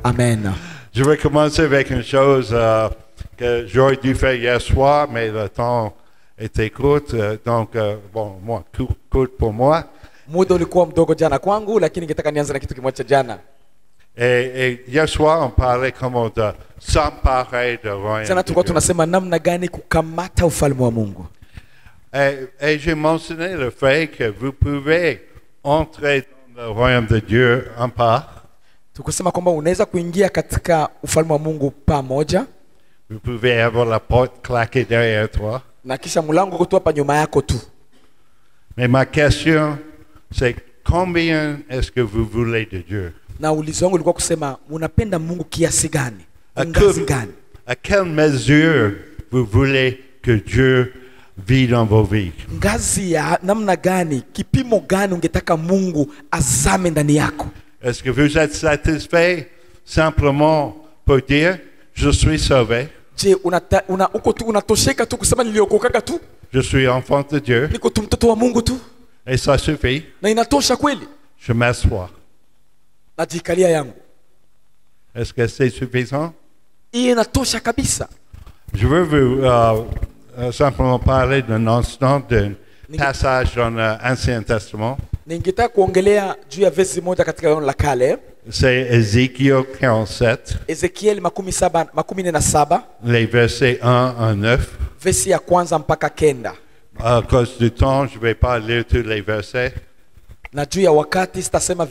Amen. Je vais commencer avec une chose que j'aurais dû faire hier soir, mais le temps était court, donc moi, court pour moi. Muda ulikuwa mdogo jana kwangu, lakini ningetaka nianze na kitu kimoja jana. Et hier soir, on parlait comment de s'emparer de royaume. Jana tulikuwa tunasema namna gani kukamata ufalme wa Mungu. Et j'ai mentionné le fait que vous pouvez entrer dans le royaume de Dieu en part. Tukasema kwamba unaweza kuingia katika ufalme wa Mungu pamoja. Vous pouvez avoir la porte claquée derrière toi. Na kisha mlango kutoa pa nyuma yako tu. Mais ma question, c'est combien est-ce que vous voulez de Dieu? Na ulizo wangu ulikuwa kusema unapenda Mungu kiasi gani? Ngazi gani? À quelle mesure vous voulez que Dieu vit dans vos vies? Ngazi ya namna gani, kipimo gani ungetaka Mungu azame ndani yako? Est-ce que vous êtes satisfait simplement pour dire je suis sauvé? Je, uko tu unatosheka tu kusema niliokoka tu? Je suis enfant de Dieu. Niko tu mtoto wa Mungu tu? Et ça suffit. Na inatosha kweli? Je m'assois. Najikalia yangu. Est-ce que c'est suffisant? Inatosha kabisa. Je veux vous simplement parler d'un instant d'un passage dans l'Ancien Testament. Ningetaka kuongelea juu ya verse moja katika Agano la Kale. C'est Ézéchiel 47. Ezekiel 47. Les versets 1 à 9. Verse ya kwanza mpaka kenda. À cause du temps, je ne vais pas lire tous les versets. Na juu ya wakati sitasoma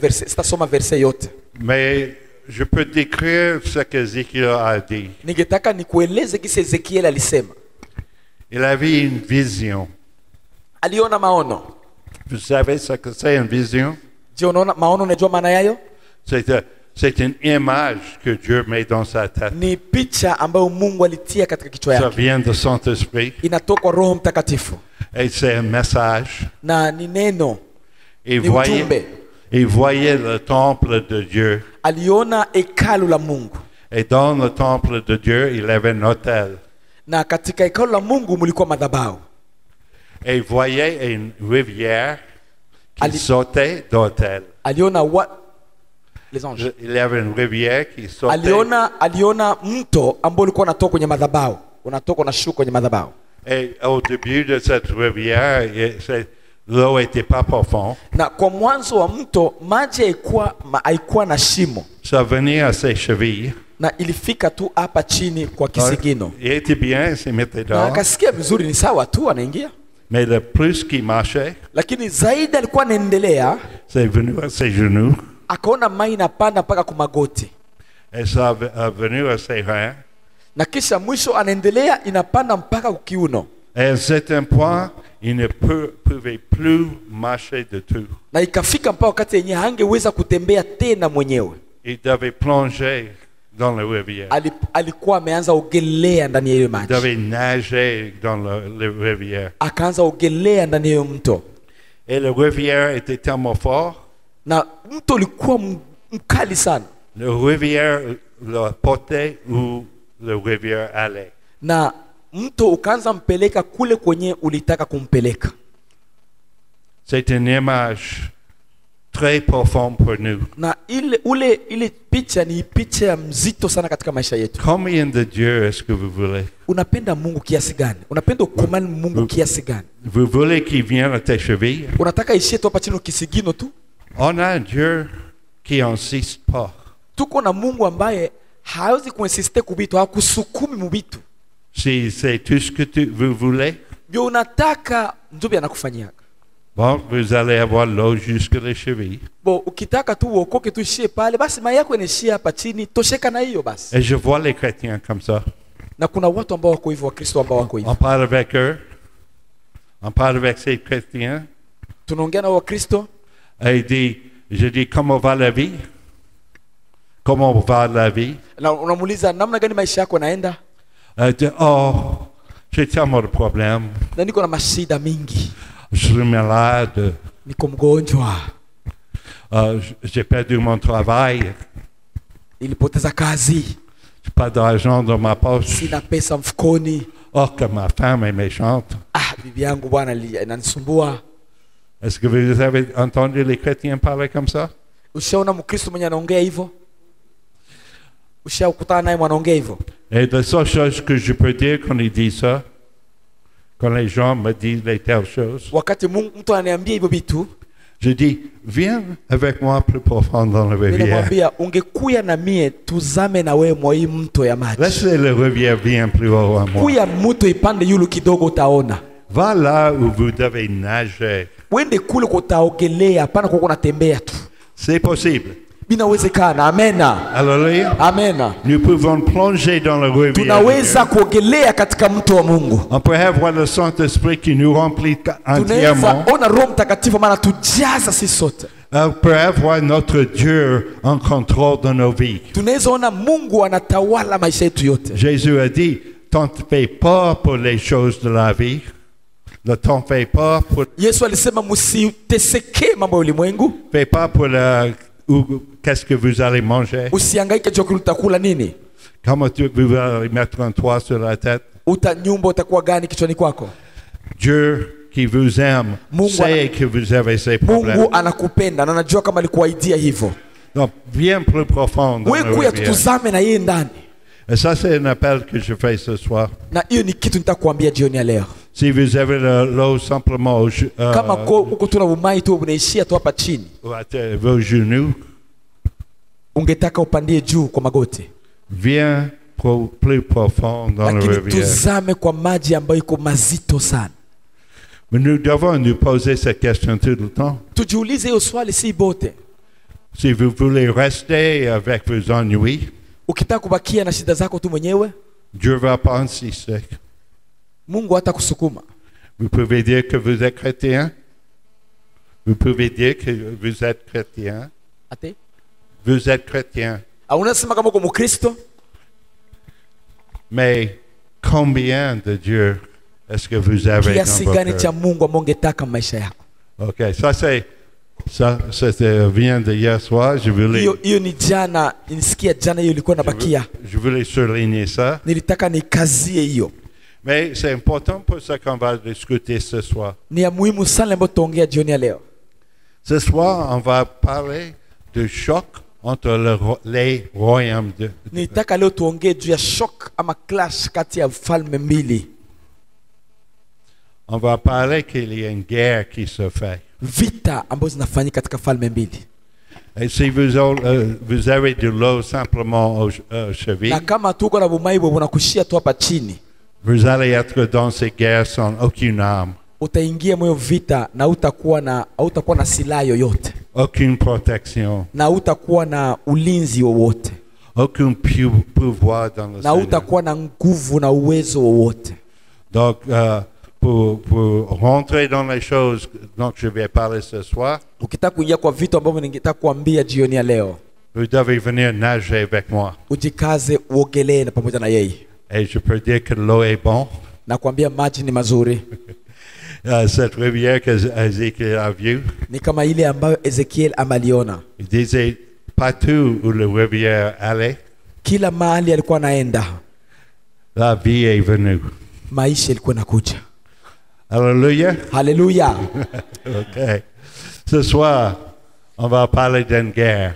verse yote. Mais je peux décrire ce qu'Ézéchiel a dit. Ningetaka nikueleze kisa Ezekiel alisema. Il avait une vision. Aliona maono. Vous savez ce que c'est une vision? Je, unaona maono, unajua maana yayo? C'est une image que Dieu met dans sa tête. Ni picha ambayo Mungu alitia katika kichwa Ça yake. vient de Saint-Esprit. Inatoka kwa Roho Mtakatifu. Et c'est un message. Na ni neno. Il Ni ujumbe. voyait le temple de Dieu. Aliona hekalu la Mungu. Et dans le temple de Dieu, il y avait un autel. Na katika hekalu la Mungu mulikuwa madhabahu. Et il voyait une rivière qui sautait d'autel. Aliona les anges. Il y avait une rivière qui sautait. Aliona mto ambao ulikuwa unatoka kwenye madhabahu. Unatoka unashuka kwenye madhabahu. Et au début de cette rivière, l'eau n'était pas profonde. Na kwa mwanzo wa mto maji haikuwa na shimo. Ça venait à ses chevilles. Na ilifika tu hapa chini kwa kisigino. Il était bien, il se mettait Na dedans. akasikia vizuri, ni sawa tu anaingia. Mais le plus qu'il marchait, Lakini zaidi alikuwa anaendelea, c'est venu à ses genoux. akaona mai inapanda mpaka kumagoti. Et ça est venu à ses reins. Na kisha mwisho anaendelea inapanda mpaka kukiuno. Et à un certain point, il ne pouvait plus marcher de tout. Na ikafika mpaka wakati yenyewe hangeweza kutembea tena mwenyewe. Il devait plonger dans la rivière. Alikuwa ameanza ogelea ndani ya ile Il maji. devait nager dans la rivière. Akaanza ogelea ndani ya mto. Et la rivière était tellement forte. Na mto ulikuwa mkali sana. La rivière le portait où la rivière allait. Na mto ukaanza mpeleka kule kwenye ulitaka kumpeleka. C'est une image très profonde pour nous. Na ile picha ni picha ya mzito sana katika maisha yetu. Combien de Dieu est-ce que vous voulez? Unapenda Mungu kiasi gani? Unapenda ukomani Mungu kiasi gani? Vous voulez qu'il vienne à tes chevilles? Unataka ishie tu hapa chini kisigino tu? On a un Dieu qui insiste pas. Tuko na Mungu ambaye hawezi kuinsiste kubitu, hakusukumi mubitu. Si c'est tout ce que vous voulez, Ndio unataka ndio anakufanyia. bon, vous allez avoir l'eau jusque les chevilles. Bo ukitaka tu uokoke tu ishie pale, basi mai yako inashia hapa chini, tosheka na hiyo basi. Et je vois les chrétiens comme ça. Na kuna watu ambao wako hivyo, Wakristo ambao wako hivyo. On parle avec eux. On parle avec ces chrétiens. Tunaongea na Wakristo. Et je dis, comment va la vie? Comment va la vie? Na unamuuliza namna gani maisha yako yanaenda? Dit, oh, j'ai tellement de problèmes. Na niko na mashida mingi. Je suis malade. Niko mgonjwa. J'ai perdu mon travail. Nilipoteza kazi. J'ai pas d'argent dans ma poche. Sina pesa mfukoni. Oh, que ma femme est méchante. Bibi yangu bwana inanisumbua. Est-ce que vous avez entendu les chrétiens parler comme ça? Ushaona Mkristo mwenye anaongea hivyo? Ushakutana naye mwanaongea hivyo? Et la seule chose que je peux dire quand il dit ça, quand les gens me disent les telles choses, Wakati mtu ananiambia hivyo vitu, je dis, viens avec moi plus profond dans la mimi rivière. namwambia ungekuya na mie tuzame na wewe mwa hii mto ya maji. Laissez la rivière bien plus haut à moi. Kuya mto ipande yulu kidogo utaona. Va là où vous devez nager. Wende kule kwa utaogelea, hapana kwa unatembea tu. C'est possible. Binawezekana. Amena. Alléluia. Amena. Nous pouvons plonger dans la rivière. Tunaweza kuogelea katika mto wa Mungu. On peut avoir le Saint-Esprit qui nous remplit entièrement. Tunaweza ona Roho Mtakatifu maana tujaza sisi sote. On peut avoir notre Dieu en contrôle de nos vies. Tunaweza ona Mungu anatawala maisha yetu yote. Jésus a dit, t'en fais pas pour les choses de la vie. Ne t'en fais pas pour... Yesu alisema msiteseke mambo ya ulimwengu. Fais pas pour qu'est-ce que vous allez manger. Usihangaike juu utakula nini. Comment vous allez mettre un toit sur la tête. Nyumba utakuwa gani kichwani kwako. Dieu qui vous aime sait que vous avez ces problèmes. Mungu anakupenda na anajua kama alikuahidia hivyo. Donc bien plus profond dans wewe kuya tutuzame na yeye ndani. Et ça c'est un appel que je fais ce soir. Na hiyo ni kitu nitakwambia jioni ya leo. Si vous avez l'eau simplement kama uko tuna umai tu unaishia tu hapa chini, vos genoux, ungetaka upandie juu kwa magoti. Viens plus profond dans la rivière. Tuzame kwa maji ambayo iko mazito sana. Mais nous devons nous poser cette question tout le temps. Tujiulize hiyo swali si bote. Si vous voulez rester avec vos ennuis, ukitaka kubakia na shida zako tu mwenyewe, Dieu va pas insister. Mungu hatakusukuma. Vous pouvez dire que vous êtes chrétien. Vous pouvez dire que vous êtes chrétien. Ate? Vous êtes chrétien. Unasema kama uko Mkristo. Mais combien de Dieu est-ce que vous avez dans kiasi gani cha Mungu ambao ungetaka maisha yako? OK, ça vient de hier soir, je voulais. Hiyo ni jana, nilisikia jana hiyo ilikuwa nabakia. Je voulais souligner ça. Nilitaka nikazie hiyo. Mais c'est important pour ça qu'on va discuter ce soir. Ni ya muhimu sana ambapo tuongea jioni ya leo. Ce soir, on va parler du choc entre les royaumes de. Nilitaka leo tuongee juu ya shock ama clash kati ya falme mbili. On va parler qu'il y a une guerre qui se fait. Vita ambazo zinafanyika katika falme mbili. Et si vous avez de l'eau simplement aux chevilles, na kama tuko na bumaibo bunakushia tu hapa chini, vous allez être dans ces guerres sans aucune arme. Utaingia moyo vita na utakuwa na silaha yoyote. Aucune protection. Na utakuwa na ulinzi wowote. Aucun pouvoir dans le na utakuwa na nguvu na uwezo wowote. Donc pour rentrer dans les choses dont je vais parler ce soir, ukitaka kuingia kwa vitu ambavyo ningetaka kuambia jioni ya leo, vous devez venir nager avec moi. Ujikaze uogelee na pamoja na yeye. Et je peux dire que l'eau est bon. Na kuambia maji ni mazuri. Cette rivière que Ézéchiel a vue. Ni kama ile ambayo Ezekiel amaliona. Il disait partout où la rivière allait, kila mahali alikuwa anaenda, la vie est venue. Maisha ilikuwa inakuja. Alléluia. Alléluia. OK. Ce soir, on va parler d'une guerre.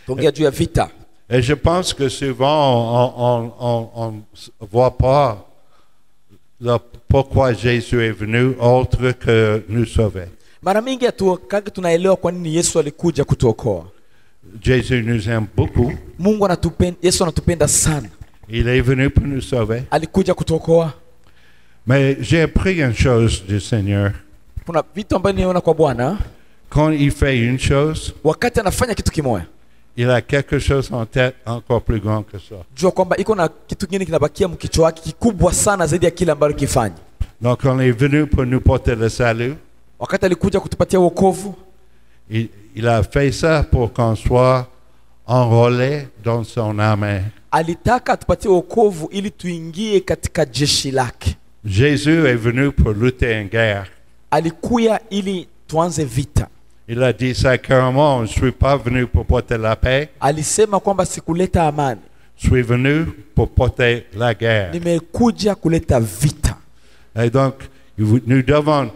Tuongea juu ya vita. Et je pense que souvent, on ne voit pas pourquoi Jésus est venu autre que nous sauver. Mara mingi tunaelewa kwa nini Yesu alikuja kutuokoa. Jésus nous aime beaucoup. Mungu anatupenda, Yesu anatupenda sana. Il est venu pour nous sauver. Alikuja kutuokoa. Mais j'ai appris une chose du Seigneur. Kuna vitu ambavyo niona kwa Bwana. Quand il fait une chose, wakati anafanya kitu kimoja, il a quelque chose en tête encore plus grand que ça. Jua kwamba iko na kitu kingine kinabakia mkichwa wake kikubwa sana zaidi ya kile ambacho kifanya. Donc on est venu pour nous porter le salut. Wakati alikuja kutupatia wokovu, il a fait ça pour qu'on soit enrôlé dans son armée. Alitaka atupatie wokovu ili tuingie katika jeshi lake. Jésus est venu pour lutter en guerre. Alikuya ili tuanze vita. Il a dit ça clairement, je ne suis pas venu pour porter la paix. Alisema kwamba sikuleta amani. Je suis venu pour porter la guerre. Nimekuja kuleta vita. Et donc, nous devons,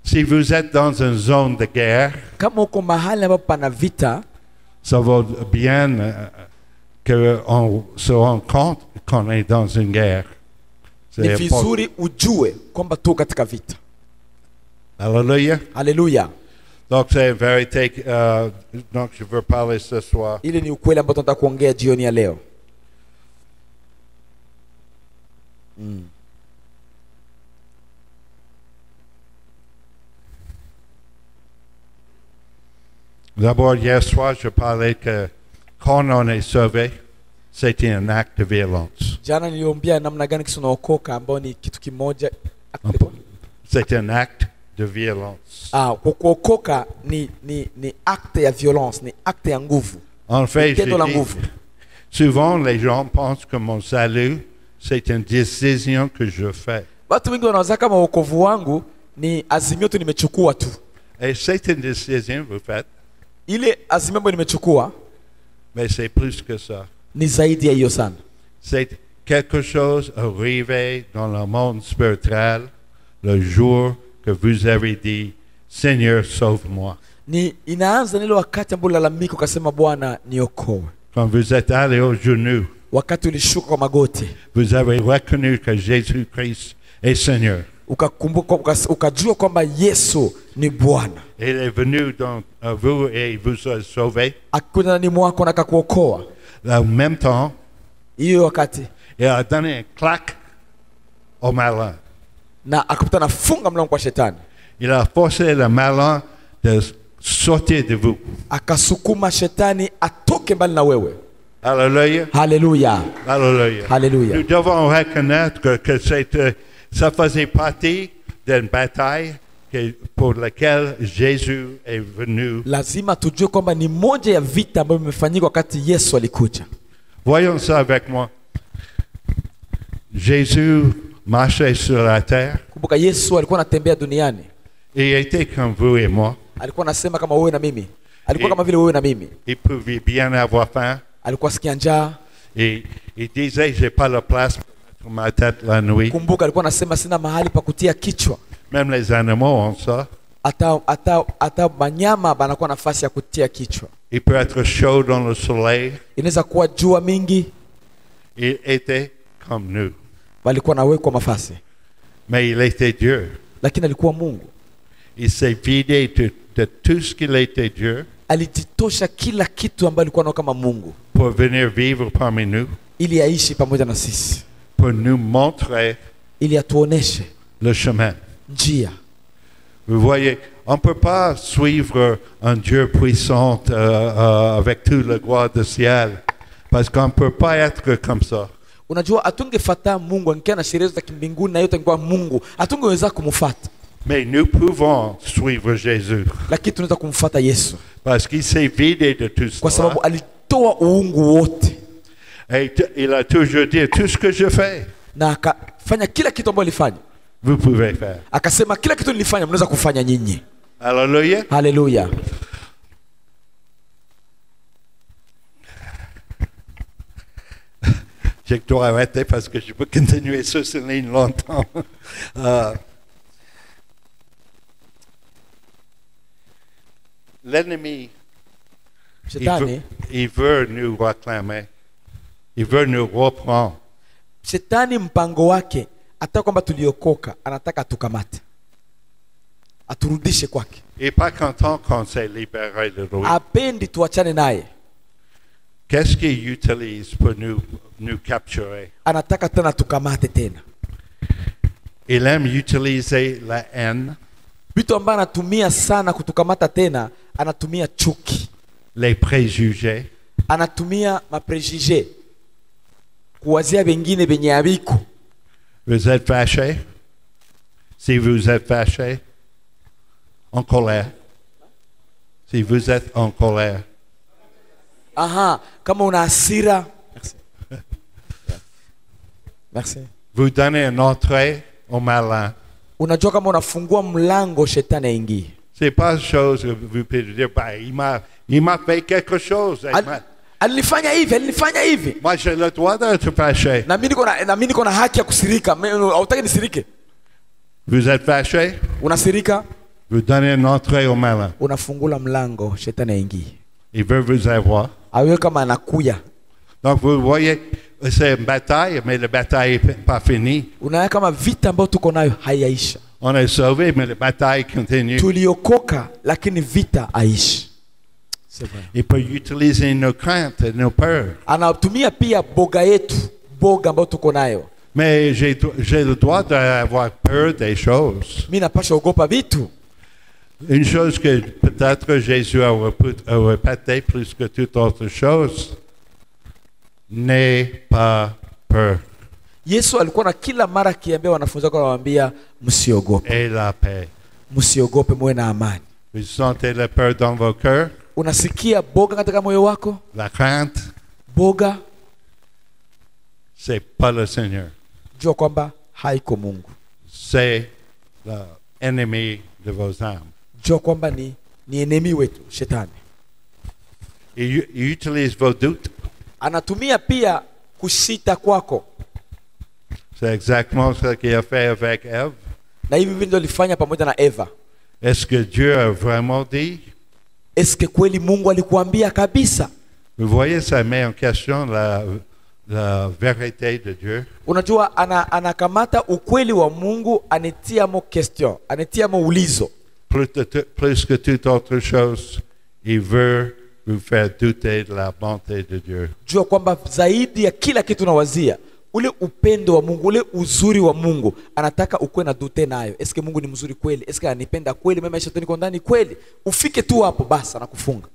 si vous êtes dans une zone de guerre, kama uko mahali ambapo pana vita, ça vaut bien qu'on se rend compte qu'on est dans une guerre. Ni C'est important. vizuri ujue kwamba tu katika vita. Alléluia. Haleluya. Donc c'est une vérité donc je veux parler ce soir. Ile ni ukweli ambao tunataka kuongea jioni ya leo. D'abord, hier soir, je parlais que quand on est sauvé, c'est un acte de violence. Jana niliombia namna gani kisi unaokoka ambao ni kitu kimoja. C'est un acte de violence. Kwa kuokoka ni acte ya violence, ni acte ya nguvu. En fait, Tendo la nguvu. souvent les gens pensent que mon salut, c'est une décision que je fais. Watu wengi wanawaza kama wokovu wangu ni azimio tu nimechukua tu. Et c'est une décision que vous faites, Ile azimio ambayo nimechukua mais c'est plus que ça. ni zaidi ya hiyo sana. C'est quelque chose arrivé dans le monde spirituel le jour que vous avez dit, Seigneur, sauve-moi. Ni inaanza nile wakati ambapo lalamika ukasema Bwana niokoe. Quand vous êtes allé aux genoux, Wakati ulishuka kwa magoti, vous avez reconnu que Jésus-Christ est Seigneur. ukakumbuka ukajua kwamba Yesu ni Bwana. Il est venu dans vous et il vous a sauvé. Akuja ndani mwako na akakuokoa. En même temps, Hiyo wakati il a donné un claque au malin. na akaputa nafunga mlango kwa shetani. Il a forcé le malin de sortir de vous. Akasukuma shetani atoke mbali na wewe. Alléluia. Haleluya. Alléluia. Haleluya. Nous devons reconnaître que ça faisait partie d'une bataille pour laquelle Jésus est venu. Lazima tujue kwamba ni moja ya vita ambavyo vimefanyika wakati Yesu alikuja. Voyons ça avec moi. Jésus marchait sur la terre. Kumbuka Yesu alikuwa anatembea duniani. Il était comme vous et moi. Alikuwa anasema kama wewe na mimi. Alikuwa kama vile wewe na mimi. Il pouvait bien avoir faim. Alikuwa sikia njaa. Et il disait, j'ai pas la place pour mettre ma tête la nuit. Kumbuka alikuwa anasema sina mahali pa kutia kichwa. Même les animaux ont ça. Hata wanyama banakuwa nafasi ya kutia kichwa. Il peut être chaud dans le soleil. Inaweza kuwa jua mingi. Il était comme nous. Walikuwa nawekwa mafasi. Mais il était Dieu. Lakini alikuwa Mungu. Il s'est vidé de tout ce qu'il était Dieu Alijitosha kila kitu ambacho alikuwa nao kama Mungu pour venir vivre parmi nous, ili aishi pamoja na sisi, pour nous montrer ili atuoneshe le chemin. njia. Vous voyez, on ne peut pas suivre un Dieu puissant avec tout le gloire du ciel, parce qu'on ne peut pas être comme ça. Unajua atungefuata Mungu angekia na sheria za kimbinguni na yote angekuwa Mungu, atungeweza kumfuata. Mais nous pouvons suivre Jésus, Lakini tunaweza kumfuata Yesu parce qu'il s'est vidé de tout kwa ça. sababu alitoa uungu wote Et il a toujours dit, tout ce que je fais, na akafanya kila kitu ambacho alifanya. vous pouvez faire. Akasema kila kitu nilifanya mnaweza kufanya nyinyi. Alléluia. Haleluya. Je dois arrêter parce que je peux continuer sur cette ligne longtemps. L'ennemi, Shetani, il veut nous réclamer. Il veut nous reprendre. Shetani mpango wake hata kwamba tuliokoka anataka tukamate. Aturudishe kwake. Il n'est pas content qu'on s'est libéré de lui. Apendi tuachane naye. Qu'est-ce qu'il utilise pour nous capturer? Anataka tena tukamate tena. Il aime utiliser la haine, Vitu ambavyo anatumia sana kutukamata tena, anatumia chuki. les préjugés, Anatumia maprejije. Kuwazia wengine benye abiko. Vous êtes fâché? Si vous êtes fâché, en colère. Si vous êtes en colère. Aha, kama una hasira. Merci. Merci. Vous donnez une entrée au malin. Unajua kama unafungua mlango shetani aingie. C'est pas une chose que vous pouvez dire, bah, il m'a fait quelque chose. Alifanya hivi. Moi, j'ai le droit d'être fâché. Na mimi niko na haki ya kusirika. Hautaki nisirike? Vous êtes fâché? Unasirika? Vous donnez une entrée au malin. Unafungula mlango shetani aingie. Il veut vous avoir. Awe kama anakuya. Donc vous voyez, c'est une bataille, mais la bataille n'est pas finie. Unaona kama vita ambayo tuko nayo haiyaisha. On est sauvé, mais la bataille continue. Tuliokoka lakini vita haishi. Il peut utiliser nos craintes et nos peurs. Anatumia pia boga yetu, boga ambayo tuko nayo. Mais j'ai le droit d'avoir peur des choses. Mimi napasha ogopa vitu. Une chose que peut-être Jésus a répété plus que toute autre chose, n'aie pas peur. Yesu alikuwa na kila mara akiambia wanafunzi wake, anawaambia msiogope. Et la paix. Msiogope, muwe na amani. Vous sentez la peur dans vos cœurs? Unasikia boga katika moyo wako? La crainte? Boga? C'est pas le Seigneur. Jua kwamba haiko Mungu. C'est l'ennemi de vos âmes. Jua kwamba ni enemy wetu, shetani. Il utilise vos doutes. Anatumia pia kusita kwako. C'est exactement ce qu'il a fait avec Ève. Na hivi ndivyo alifanya pamoja na Eva. Est-ce que Dieu a vraiment dit? Est-ce que kweli Mungu alikuambia kabisa? Vous voyez, ça met en question la vérité de Dieu. Unajua anakamata ukweli wa Mungu, anitia mo question, anitia mo ulizo. Plus que toute autre chose, il veut vous faire douter de la bonté de Dieu. Jua kwamba zaidi ya kila kitu nawazia, ule upendo wa Mungu, ule uzuri wa Mungu, anataka ukwe na dute nayo. Eske Mungu ni mzuri kweli? Eske anipenda kweli? Mema maisha niko ndani kweli? Ufike tu hapo basi anakufunga.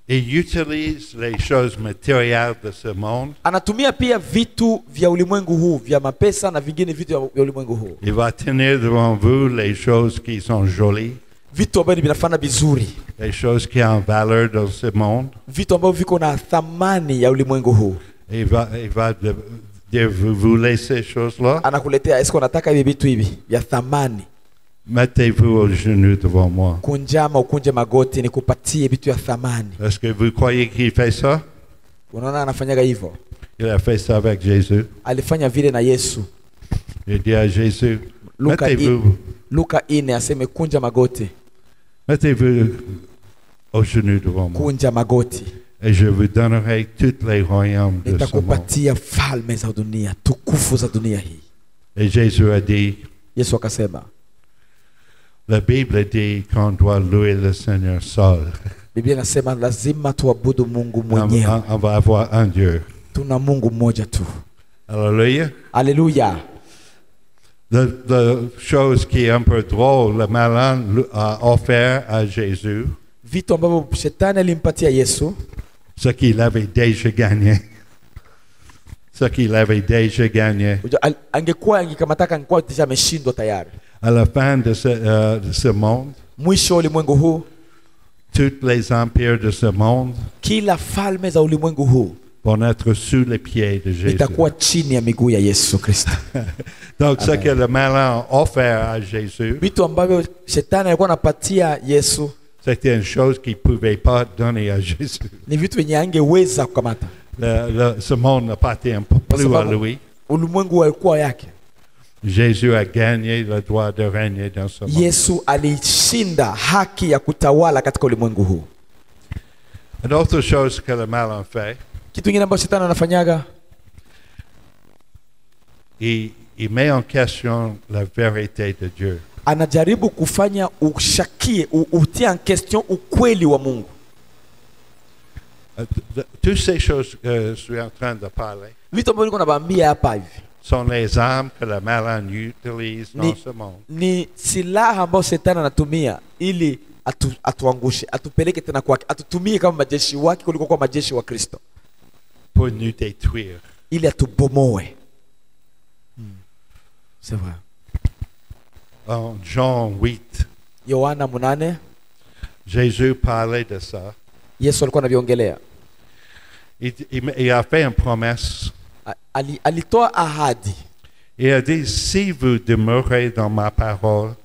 Il utilise les choses matérielles de ce monde. Anatumia pia vitu vya ulimwengu huu, vya mapesa na vingine vitu vya ulimwengu huu. Il va tenir devant vous les choses qui sont jolies. Vitu ambavyo vinafanya vizuri. Les choses qui ont valeur dans ce monde. Vitu ambavyo viko na thamani ya ulimwengu huu. Il va dire, vous voulez ces choses-là? Anakuletea, esko nataka hivi vitu hivi vya thamani. Mettez-vous au genou devant moi. Kunjama ukunje magoti nikupatie vitu vya thamani. Est-ce que vous croyez qu'il fait ça? Unaona anafanyaga hivyo? Il a fait ça avec Jésus. Alifanya vile na Yesu. Il dit à Jésus, mettez-vous. Luka 4 aseme kunja magoti. Mettez-vous au genou devant moi. Kunja magoti. Et je vous donnerai tous les royaumes de ce monde. Nitakupatia falme za dunia, tukufu za dunia hii. Et Jésus a dit, Yesu akasema, la Bible dit qu'on doit louer le Seigneur seul. Biblia inasema lazima tuabudu Mungu mwenyewe. On va avoir un Dieu. Tuna Mungu mmoja tu. Alléluia. Alléluia. La chose qui est un peu drôle, le malin a offert à Jésus vitu ambavyo shetani alimpatia Yesu, ce qu'il avait déjà gagné. Ce qu'il avait déjà gagné. Angekuwa angekamataka angekuwa deja ameshindwa tayari. À la fin de ce monde, mwisho ulimwengu huu, tous les empires de ce monde kila falme za ulimwengu huu vont être sous les pieds de Jésus. itakuwa chini ya miguu ya Yesu Kristo. Donc ce que le malin a offert à Jésus, vitu ambavyo shetani alikuwa anapatia Yesu, c'était une chose qu'il ne pouvait pas donner à Jésus. Ni vitu yenye angeweza kukamata. Ce monde n'appartient plus à lui. Ulimwengu alikuwa yake. Jésus a gagné le droit de régner dans ce monde. Yesu alishinda haki ya kutawala katika ulimwengu huu. Une autre chose que le malin fait, kitu kingine ambacho shetani anafanyaga, il met en question la vérité de Dieu. Anajaribu kufanya ushakie, utie en question ukweli wa Mungu. Toutes ces choses que je suis en train de parler vitu ambavyo niko nawaambia hapa hivi sont les armes que le malin utilise dans ce monde. Ni silaha ambazo shetani anatumia ili atuangushe, atupeleke tena kwake, atutumie kama majeshi wake kuliko kwa majeshi wa Kristo. Pour nous détruire. Ili atubomoe. C'est vrai. En Jean 8, Yohana 8, Jésus parlait de ça. Yesu alikuwa anaviongelea. Il a fait une promesse. Alitoa ahadi. Il a dit, si vous demeurez dans ma parole,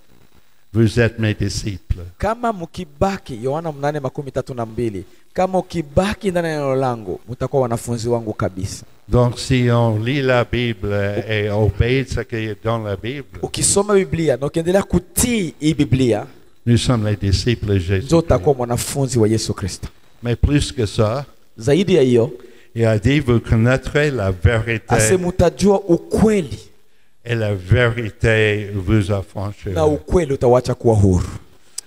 vous êtes mes disciples. Kama mkibaki, Yohana 8:32, kama ukibaki ndani ya neno langu, mtakuwa wanafunzi wangu kabisa. Donc si on lit la Bible et obéit ce qui est dans la Bible, ukisoma Biblia na ukiendelea kutii hii Biblia, nous sommes les disciples de Jésus. Utakuwa mwanafunzi wa Yesu Kristo. Mais plus que ça, zaidi ya hiyo, Il a dit, vous connaîtrez la vérité ase mutajua ukweli et la vérité vous affranchira. na ukweli utawacha kuwa huru.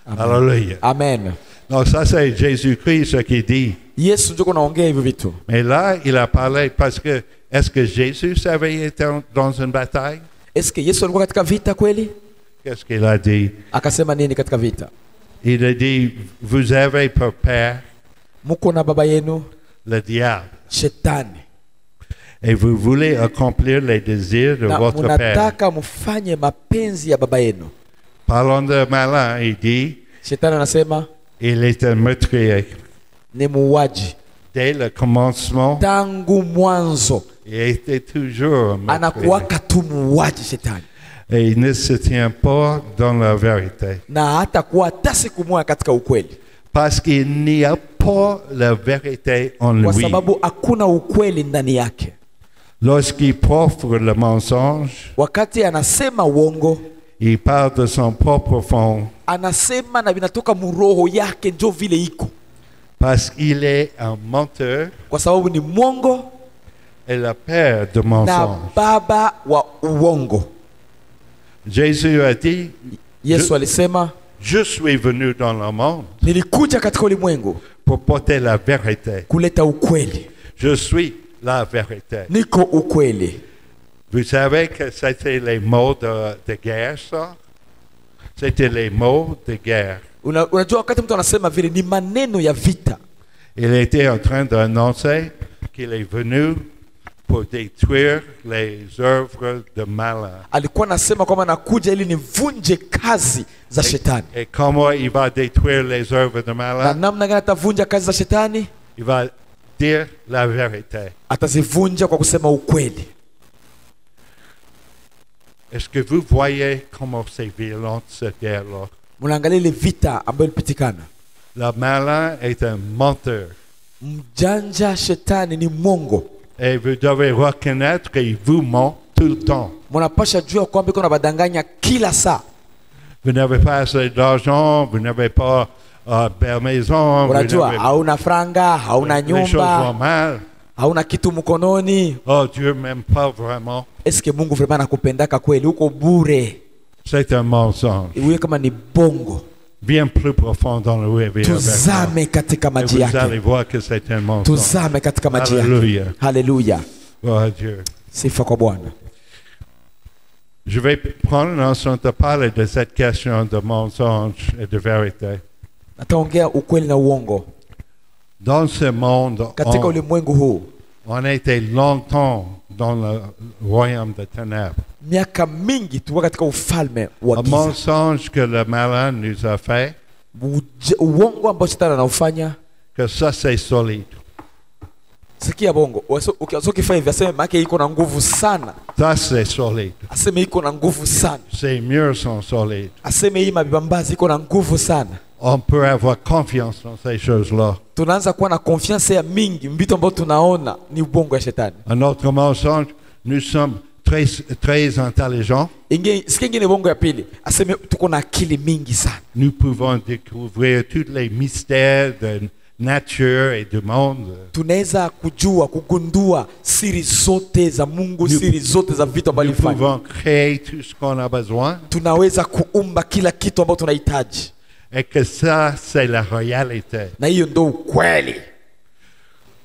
Amen. Alléluia. Amen. Donc ça c'est Jésus-Christ ce qu'il dit. Yesu ndio kunaongea hivyo vitu. Mais là, il a parlé parce que, est-ce que Jésus savait été dans une bataille? Est-ce que Yesu alikuwa katika vita kweli? Qu'est-ce qu'il a dit? Akasema nini katika vita? Il a dit, vous avez pour père Muko na baba yenu le diable. shetani. Et vous voulez accomplir les désirs de Na votre père. munataka mfanye mapenzi ya baba yenu. Parlant de malin, il dit, Shetani anasema il était meurtrier. ni muuaji. Dès le commencement, Tangu mwanzo il était toujours meurtrier. anakuwaka tu muuaji shetani. Et il ne se tient pas dans la vérité. Na hata kuwa hata siku moja katika ukweli. Parce qu'il n'y a pas la vérité en Kwa lui. sababu hakuna ukweli ndani yake. Lorsqu'il profère le mensonge, Wakati anasema uongo, il parle de son propre fond. anasema na vinatoka muroho yake njo vile iko. Parce qu'il est un menteur Kwa sababu ni mwongo et le père de na mensonge. baba wa uongo. Jésus a dit, Yesu alisema je suis venu dans le monde nilikuja katika ulimwengu pour porter la vérité. kuleta ukweli. Je suis la vérité. Niko ukweli. Vous savez que c'était les mots de guerre, ça? C'était les mots de guerre. Unajua wakati mtu anasema vile ni maneno ya vita. Il était en train d'annoncer qu'il est venu pour détruire les œuvres de malin. Alikuwa anasema kwamba nakuja ili nivunje kazi za shetani. Et comment il va détruire les œuvres de Na malin? namna gani atavunja kazi za shetani? Il va dire la vérité. Atazivunja kwa kusema ukweli. Est-ce que vous voyez comment c'est violent cette guerre-là? Mnaangalia ile vita ambayo ilipitikana. Le malin est un menteur. Mjanja shetani ni mwongo. Et vous devez reconnaître qu'il vous ment tout le temps. Mnapasha jua kwamba iko na badanganya kila saa. Vous n'avez pas assez d'argent, vous n'avez pas belle maison, vous Unajua n'avez hauna franga, hauna les choses vont nyumba, mal. hauna kitu mkononi. Oh, Dieu m'aime pas vraiment. Eske Mungu vraiment anakupendaka kweli? Uko bure. C'est un mensonge. Iwe kama ni bongo. Bien plus profond dans le rivière. Tuzame katika Et maji vous allez yake. voir que c'est un mensonge. Tuzame katika maji yake. Alléluia. Haleluya. Gloire à Dieu. Sifa kwa Bwana. Je vais prendre un instant de parler de cette question de mensonge et de vérité. Nataongea ukweli na uongo. Dans ce monde, Katika ulimwengu huu, on a été longtemps dans le royaume de ténèbres. miaka mingi tuko katika ufalme wa Le giza. mensonge que le malin nous a fait, Uongo ambao shetani anaufanya, que ça c'est solide. sikia bongo. Ukifanya hivi aseme maana iko na nguvu sana. Ça c'est solide. Aseme iko na nguvu sana. Ces murs sont solides. Aseme hii mabibambazi iko na nguvu sana. On peut avoir confiance dans ces choses-là. Tunaanza kuwa na confiance ya mingi vitu ambavyo tunaona ni ubongo ya shetani. Un autre mensonge, nous sommes très intelligents. Sikia ingine bongo ya pili, aseme tuko na akili mingi sana. Nous pouvons découvrir tous les mystères de nature et du monde. Tunaweza kugundua siri zote za Mungu, siri zote za vitu ambavyo Nous alifanya. pouvons créer tout ce qu'on a besoin. Tunaweza kuumba kila kitu ambacho tunahitaji. Et que ça, c'est la réalité. Na hiyo ndio ukweli.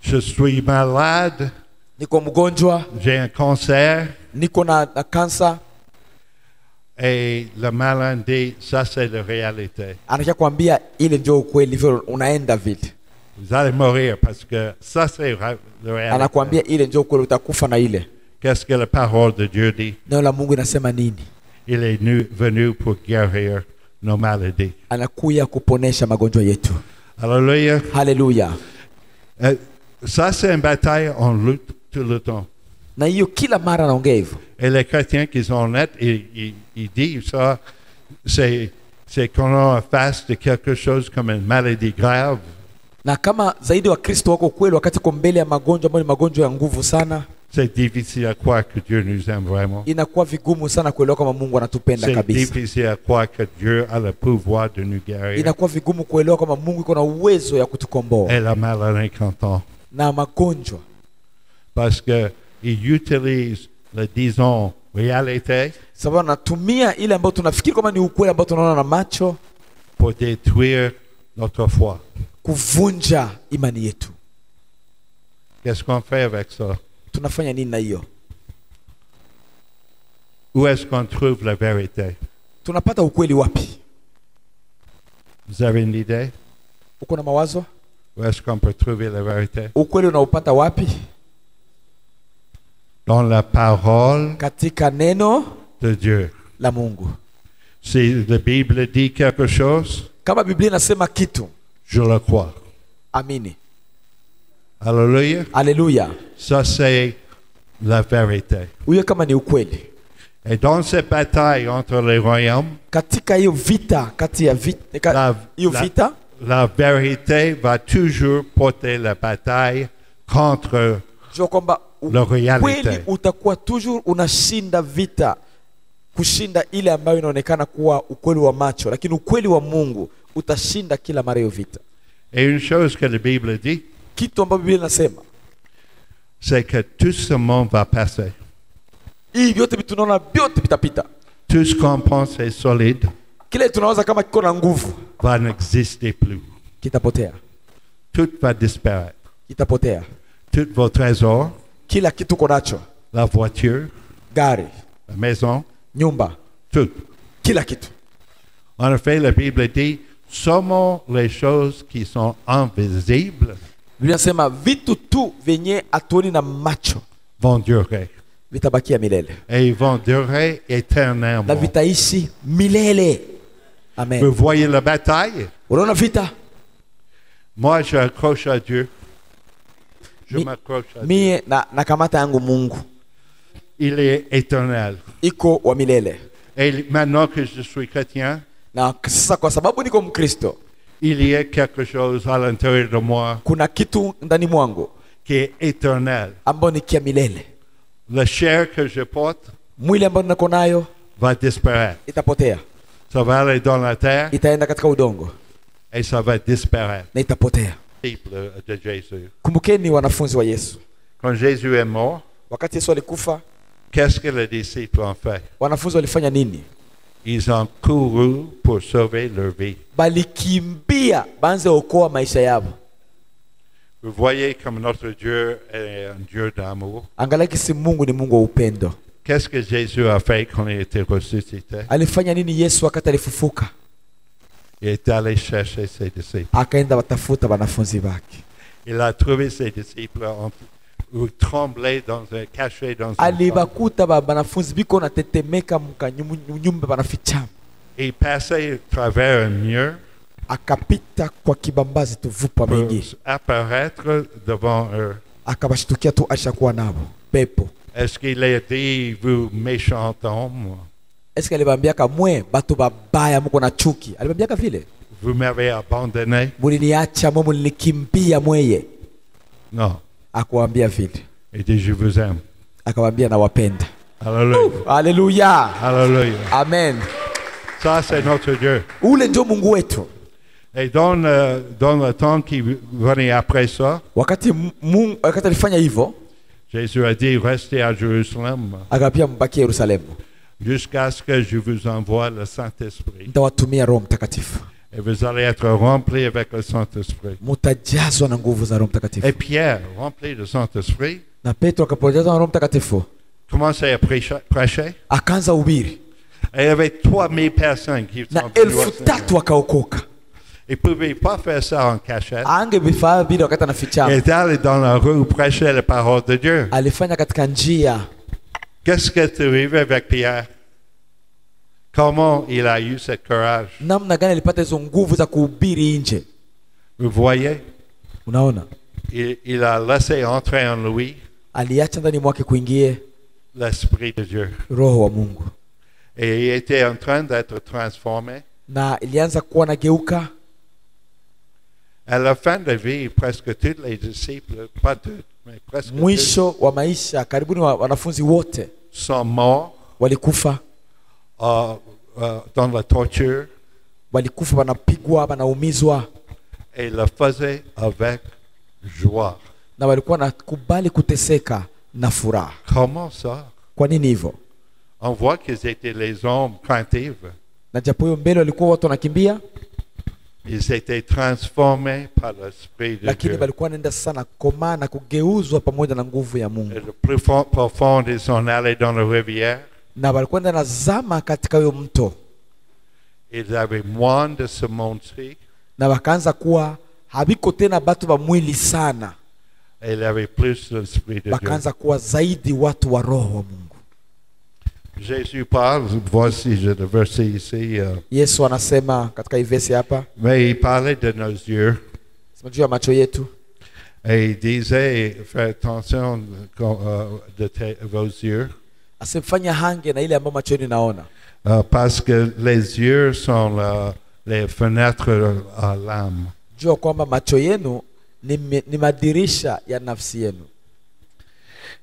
Je suis malade, Niko mgonjwa, j'ai un cancer, niko na kansa. et le malin dit, ça c'est la réalité. Anakia kuambia ile ndio ukweli, vile unaenda vile. Vous allez mourir parce que ça c'est la réalité. Anakuambia ile ndio ukweli, utakufa na ile. Qu'est-ce que la parole de Dieu dit? Neno la Mungu inasema nini? Il est venu pour guérir nos maladies. Anakuja kuponesha magonjwa yetu. Alléluia. Haleluya. Ça c'est une bataille en lutte tout le temps. Na hiyo kila mara anaongea hivyo. Et les chrétiens qui sont honnêtes, ils disent ça, c'est qu'on est en face de quelque chose comme une maladie grave. Na kama zaidi wa Kristo wako kweli wakati kwa mbele ya magonjwa ambayo ni magonjwa ya nguvu sana, C'est difficile à croire que Dieu nous aime vraiment. inakuwa vigumu sana kuelewa kama Mungu anatupenda C'est kabisa. difficile à croire que Dieu a le pouvoir de nous guérir. Inakuwa vigumu kuelewa kama Mungu iko na uwezo ya kutukomboa. Et la maladie content. Na magonjwa parce qu'ils utilisent, disons, réalité sababu anatumia ile ambayo tunafikiri kama ni ukweli ambao tunaona na macho pour détruire notre foi. kuvunja imani yetu. Qu'est-ce qu'on fait avec ça? Tunafanya nini na hiyo? Où est-ce qu'on trouve la vérité? Tunapata ukweli wapi? Vous avez une idée? Uko na mawazo? Où est-ce qu'on peut trouver la vérité? Ukweli unaupata wapi? Dans la parole Katika neno de Dieu. la Mungu. Si la Bible dit quelque chose, Kama Biblia inasema kitu, je le crois. amini. Alléluia. Haleluya. Ça, c'est la vérité. Huyo kama ni ukweli. Et dans cette bataille entre les royaumes, Katika hiyo vita kati ya hiyo vita la vérité va toujours porter la bataille contre jua kwamba la ukweli réalité. utakuwa toujours unashinda vita kushinda ile ambayo inaonekana kuwa ukweli wa macho, lakini ukweli wa Mungu utashinda kila mara hiyo vita. Et une chose que la Bible dit, Kitu ambacho Biblia inasema, c'est que tout ce monde va passer. hii vyote tunaona vyote vitapita. Tout ce qu'on pense est solide Kile tunawaza kama kiko na nguvu va n'exister plus. kitapotea. Tout va disparaître. Kitapotea. Tous vos trésors, Kila kitu uko nacho, la voiture, gari, la maison, nyumba, tout. kila kitu. En effet, la Bible dit, seulement les choses qui sont invisibles Biblia inasema vitu tu venye atuoni na macho vont durer. vitabakia milele Et ils vont durer na éternellement. vitaishi milele. Amen. Vous voyez la bataille? Unaona vita? Moi, j'accroche à Dieu. Je Mi- m'accroche à Dieu. Mie na kamata yangu Mungu Il est éternel. iko wa milele, Et maintenant que je suis chrétien, na sasa kwa sababu niko Mkristo, il y a quelque chose à l'intérieur de moi kuna kitu ndani mwangu qui est éternel. ambao ni kia milele. La chair que je porte Mwili ambao niko nayo va disparaître. itapotea, Ça va aller dans la terre itaenda katika udongo et ça va disparaître. na itapotea. Disciples de Jésus. Kumbukeni wanafunzi wa Yesu, Quand Jésus est mort, wakati Yesu alikufa, qu'est-ce que les disciples ont fait? wanafunzi walifanya nini? Ils ont couru pour sauver leur vie. Balikimbia banze okoa maisha yao. Vous voyez comme notre Dieu est un Dieu d'amour. Angalia kisi Mungu ni Mungu wa upendo. Qu'est-ce que Jésus a fait quand il était ressuscité? Alifanya nini Yesu wakati alifufuka? Il est allé chercher ses disciples. Akaenda watafuta wanafunzi wake. Il a trouvé ses disciples tremblés, cachés dans un coin. Alibakuta wanafunzi biko na tetemeka mkanyumba wanafichama. Il passait à travers un mur Akapita kwa kibambazi tuvupa pour mengi. apparaître devant eux. Akabashtukia tu ashakuwa nabo. Pepo. Est-ce qu'il a dit, vous méchants hommes, Eske alibambiaka mwe batu babaya mko na chuki? Alibambiaka vile? vous m'avez abandonné? Muliniacha mwe, mulinikimbia mweye? Non. Akuambia vile. Il dit, je vous aime. Akawambia nawapenda. Alléluia. Haleluya. Alléluia. Amen. Ça, c'est notre Dieu. Ule ndio Mungu wetu. Et dans le temps qui venait après ça, Wakati alifanya hivyo, Jésus a dit, restez à Jérusalem akapia mbaki Yerusalemu. jusqu'à ce que je vous envoie le Saint-Esprit. Nitawatumia Roho Mtakatifu. Et vous allez être remplis avec le Saint-Esprit. Mutajazwa na nguvu za Roho Mtakatifu. Et Pierre, rempli du Saint-Esprit, Na Petro akapojazwa na Roho Mtakatifu, commençait à prêcher. akaanza ubiri. Et il y avait 3000 personnes qui Na sont venues au 3,000 Seigneur. wakaokoka. Il ne pouvait pas faire ça en cachette. Angevifaa vile wakati Il anafichama. était allé dans la rue prêcher la parole de Dieu. Alifanya katika njia. Qu'est-ce qui est arrivé avec Pierre? Comment il a eu ce courage? Namna gani alipata hizo nguvu za kuhubiri nje? Vous voyez, Unaona? il a laissé entrer en lui Aliacha ndani mwake kuingie l'Esprit de Dieu. Roho wa Mungu. Et il était en train d'être transformé. Na ilianza kuwa nageuka. À la fin de vie, presque tous les disciples, pas tous, mais presque tous, Mwisho wa maisha karibuni wanafunzi wote sont morts walikufa. dans la torture Walikufa wanapigwa, wanaumizwa, et le faisaient avec joie. na walikuwa nakubali kuteseka na furaha. Comment ça? Kwa nini hivyo? On voit qu'ils étaient les hommes craintifs. Na japo hiyo mbele walikuwa watu wanakimbia, Ils étaient transformés par l'Esprit de lakini Dieu. walikuwa nenda sana komaa na kugeuzwa pamoja na nguvu ya Mungu. Et le plus profond, ils sont allés dans la rivière. Na walikuwa nenda nazama katika hiyo mto, Ils avaient moins de se montrer. na wakaanza kuwa habiko tena batu ba mwili sana, Et ils avaient plus l'Esprit de Dieu. wakaanza kuwa zaidi watu wa roho wa Mungu. Jésus parle, voici j'ai le verset ici, Yesu anasema katika hii verse hapa, mais il parlait de nos yeux. sema juu ya macho yetu, Et il disait, fais attention de vos yeux, asimfanya hange na ile ambayo macho yenu naona, parce que les yeux sont les fenêtres à l'âme. jua kwamba macho yenu ni madirisha ya nafsi yenu.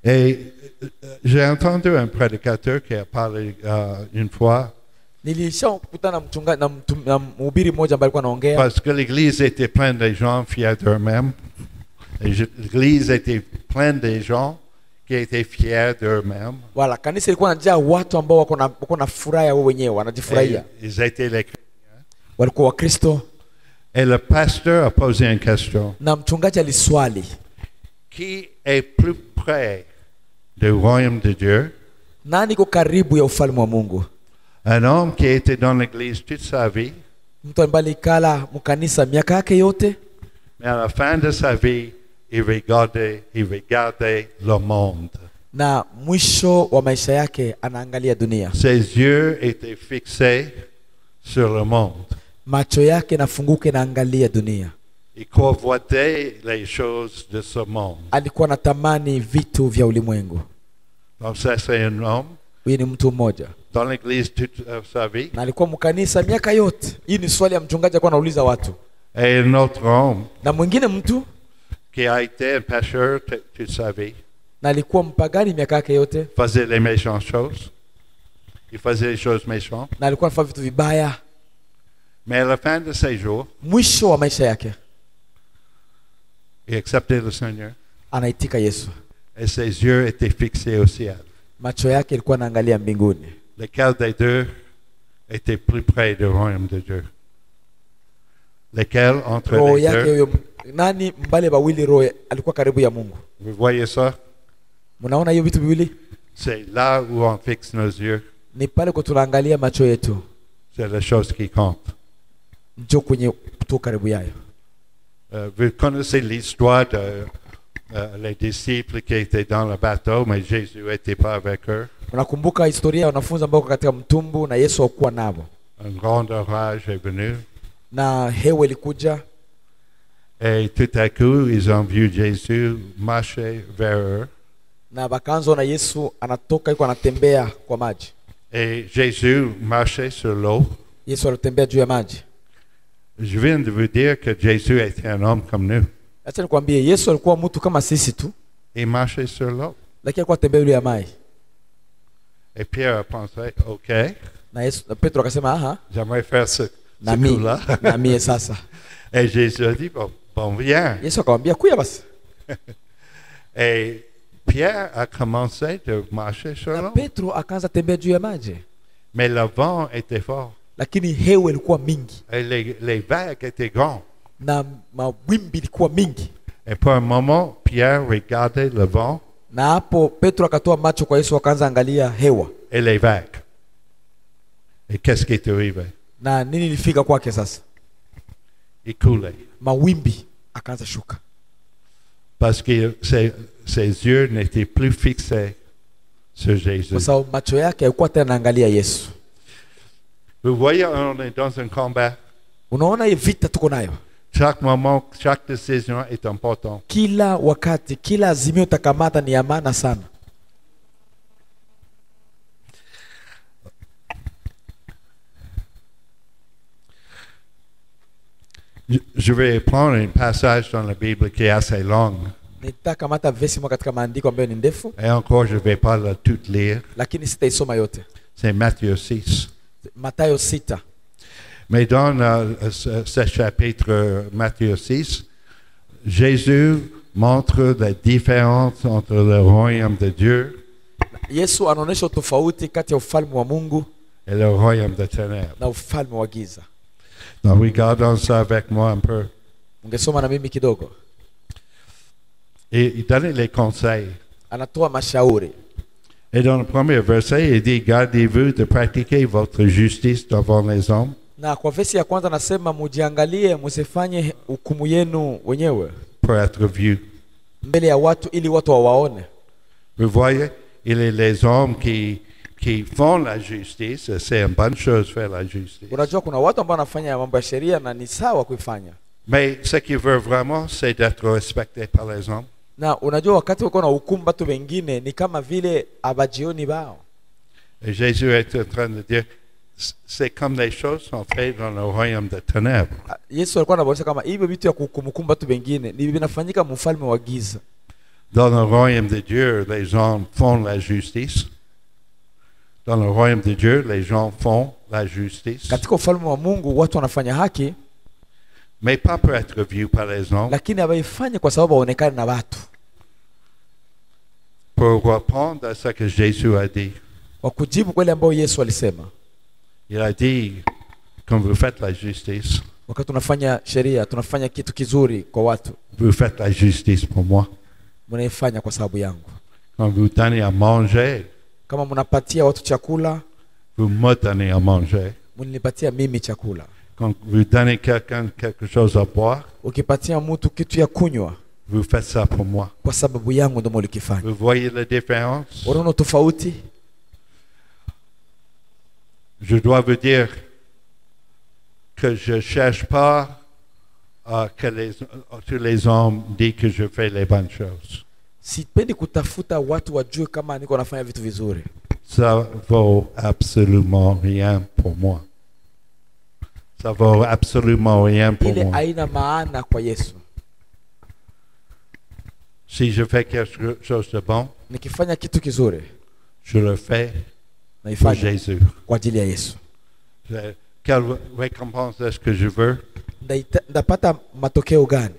Et j'ai entendu un prédicateur qui a parlé une fois, Nilishakutana mchungaji na mhubiri mmoja ambaye alikuwa anaongea, parce que l'église était pleine de gens fiers d'eux-mêmes. L'église était pleine de gens qui étaient fiers d'eux-mêmes. wala kanisa ilikuwa inajaa watu ambao wako na furaha yao wenyewe, wanajifurahia, Et ils étaient les... walikuwa Wakristo. Et le pasteur a posé une question. Na mchungaji aliswali, Qui est plus près du royaume de Dieu? nani iko karibu ya ufalme wa Mungu? Un homme qui était dans l'église toute sa vie, Mtu ambaye alikala mkanisa miaka yake yote, mais à la fin de sa vie, il regardait le monde. na mwisho wa maisha yake anaangalia dunia. Ses yeux étaient fixés sur le monde. Macho yake nafunguke naangalia dunia. Il convoitait les choses de ce monde. Alikuwa anatamani vitu vya ulimwengu. Donc ça, c'est un homme Huyu ni mtu mmoja, dans l'église toute sa vie. na alikuwa mkanisa miaka yote. Hii ni swali ya mchungaji alikuwa anauliza watu. Et un autre homme Na mwingine mtu, qui a été un pécheur toute sa vie, na alikuwa mpagani miaka yake yote, faisait les méchantes choses. Il faisait les choses méchantes. na alikuwa anafanya vitu vibaya. Mais à la fin de ses jours, Mwisho wa maisha yake il acceptait le Seigneur. anaitika Yesu. Et ses yeux étaient fixés au ciel. Macho yake ilikuwa anaangalia mbinguni. Lequel des deux était plus près du royaume de Dieu? Lequel entre Roho les yake deux? huyo, nani mbale bawili roho alikuwa karibu ya Mungu? Vous voyez ça? Mnaona hiyo vitu viwili? C'est là où on fixe nos yeux. Ni pale kwa tunaangalia macho yetu, C'est la chose qui compte. njo kwenye tu karibu yayo. Vous connaissez l'histoire de les disciples qui étaient dans le bateau, mais Jésus n'était pas avec eux. Unakumbuka historia ya wanafunzi ambao katika mtumbu na Yesu hakuwa nabo, Un grand orage est venu. na hewa ilikuja, Et tout à coup, ils ont vu Jésus marcher vers eux. na bakaanza na Yesu anatoka yuko anatembea kwa maji. Et Jésus marchait sur l'eau. Yesu alitembea juu ya maji. Je viens de vous dire que Jésus était un homme comme nous. Acha nikwambie, Yesu alikuwa mtu kama sisi tu, Il marchait sur l'eau. lakini alikuwa atembea juu ya maji. Et Pierre a pensé, OK, Na Petro akasema aha, j'aimerais faire ce na mimi coup-là. na mie sasa. Et Jésus a dit, bon, viens. Yesu akamwambia kuya basi. Et Pierre a commencé de marcher sur Na l'eau. Petro akaanza tembea juu ya maji, Mais le vent était fort. lakini hewa ilikuwa mingi Et les vagues étaient grandes. na mawimbi ilikuwa mingi. Et pour un moment, Pierre regardait le vent Na hapo Petro akatoa macho kwa Yesu, akaanza angalia hewa. et les vagues. Et qu'est-ce qui est arrivé? Na nini ilifika kwake sasa? Il coulait. Mawimbi akaanza shuka, Parce que ses yeux n'étaient plus fixés sur Jésus. kwa sababu macho yake haikuwa tena anaangalia Yesu. Vous voyez, on est dans un combat. Unaona hii vita tuko nayo, Chaque moment, chaque décision est importante. kila wakati, kila azimio utakamata ni ya maana sana. Je vais prendre un passage dans la Bible qui est assez long. Nitakamata vesi moja katika maandiko ambayo ni ndefu, Et encore, je ne vais pas la toute lire. lakini sitaisoma yote. C'est Matthieu 6. Mathayo 6. Mais dans ce chapitre Matthieu 6, Jésus montre la différence entre le royaume de Dieu Yesu anaonyesha tofauti kati ya ufalme wa Mungu et le royaume de ténèbres. na ufalme wa giza. Donc regardons ça avec moi un peu. Ungesoma na mimi kidogo. Et il donne les conseils. Anatoa mashauri. Et dans le premier verset, il dit, gardez-vous de pratiquer votre justice devant les hommes, Na kwa vesi ya kwanza nasema mujiangalie musifanye hukumu yenu wenyewe pour être vus. mbele ya watu ili watu wawaone. Vous voyez, il est les hommes qui font la justice. C'est une bonne chose faire la justice. Unajua kuna watu ambao wanafanya mambo ya sheria na ni sawa kuifanya. Mais ce qu'il veut vraiment, c'est d'être respecté par les hommes. Na unajua wakati wako na hukumu watu wengine ni kama vile abajioni bao. Et Jésus est en train de dire, c'est comme les choses sont faites dans le royaume de ténèbres. Yesu alikuwa anaonyesha kama hivyo vitu ya kuhukumu watu wengine ni vinafanyika mfalme wa giza. Dans le royaume de Dieu, les gens font la justice. Dans le royaume de Dieu, les gens font la justice. Katika ufalme wa Mungu watu wanafanya haki, Mais pas pour être vus par les hommes, lakini hawaifanye kwa sababu waonekane na watu. pour répondre à ce que Jésus a dit. Kwa kujibu kwa ile ambayo Yesu alisema. Il a dit, quand vous faites la justice, Wakati tunafanya sheria, tunafanya kitu kizuri kwa watu, vous faites la justice pour moi. mnaifanya kwa sababu yangu. Quand vous donnez à manger, Kama mnapatia watu chakula, vous me donnez à manger. mnipatia mimi chakula. Quand vous donnez quelqu'un quelque chose à boire, Ukipatia mtu kitu ya kunywa, vous faites ça pour moi. kwa sababu yangu ndio mlikifanya. Vous voyez la différence? Unaona tofauti? Je dois vous dire que je ne cherche pas que tous les hommes disent que je fais les bonnes choses. Sipendi kutafuta watu wajue kama niko nafanya vitu vizuri. Ça vaut absolument rien pour moi. Ça vaut absolument rien pour Ile moi. haina maana kwa Yesu. Si je fais quelque chose de bon, Nikifanya kitu kizuri, je le fais pour naifanya Jésus. kwa ajili ya Yesu. Quelle récompense est-ce que je veux? Ndapata matokeo gani?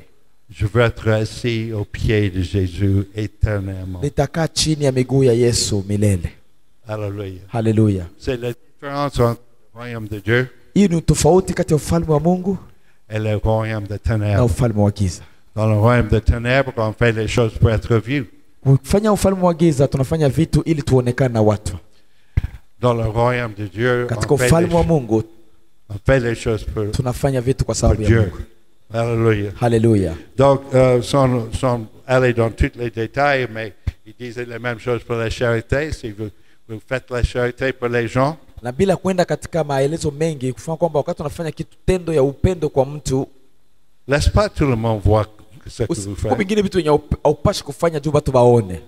Je veux être assis aux pieds de Jésus éternellement. Nitakaa chini ya miguu ya Yesu milele. Alléluia. Haleluya. C'est la différence entre le royaume de Dieu Hii ni tofauti kati ya ufalme wa Mungu et le royaume de na ténèbres. ufalme wa giza. Dans le royaume de ténèbres, on fait les choses pour être vus. Kufanya ufalme wa giza tunafanya vitu ili tuonekane na watu. Dans le royaume de Dieu, Katika ufalme wa Mungu on fait les choses pour tunafanya vitu kwa pour sababu ya Dieu. Mungu. Alléluia. Haleluya. Donc, sans aller dans tous les détails, mais il disait la même chose pour la charité. Si vous faites la charité pour les gens, Na bila kwenda katika maelezo mengi, kufanya kwamba wakati unafanya kitu tendo ya upendo kwa mtu, laisse pas tout le monde voir ce que vous kwa faites. mingine vitu yenye haupashi kufanya juu watu waone.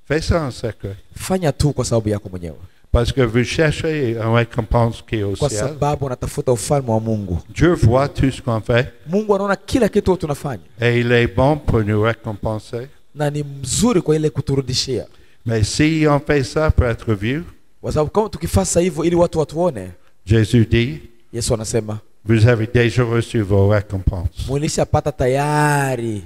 Fais ça en secret. Fanya tu kwa sababu yako mwenyewe. Parce que vous cherchez une récompense qui est au Kwa ciel. sababu unatafuta ufalme wa Mungu. Dieu voit tout ce qu'on fait Mungu anaona kila kitu tunafanya et il est bon pour nous récompenser. na ni mzuri kwa ile kuturudishia. Mais si on fait ça pour être vu, Kwa sababu kama tukifanya hivyo ili watu watuone, Jésus dit, Yesu anasema, vous avez déjà reçu vos récompenses. mulishapata tayari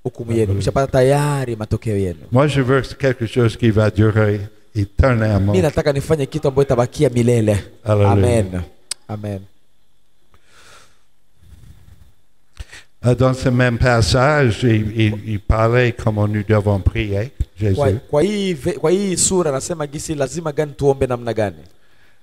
hukumu yenu, mulishapata tayari matokeo yenu. Moi, je veux quelque chose qui va durer éternellement. Mimi nataka nifanye kitu ambacho itabakia milele. Hallelujah. Amen. Amen. Dans ce même passage, il parlait comment nous devons prier, Jésus. Kwa hii sura anasema gisi lazima gani tuombe namna gani.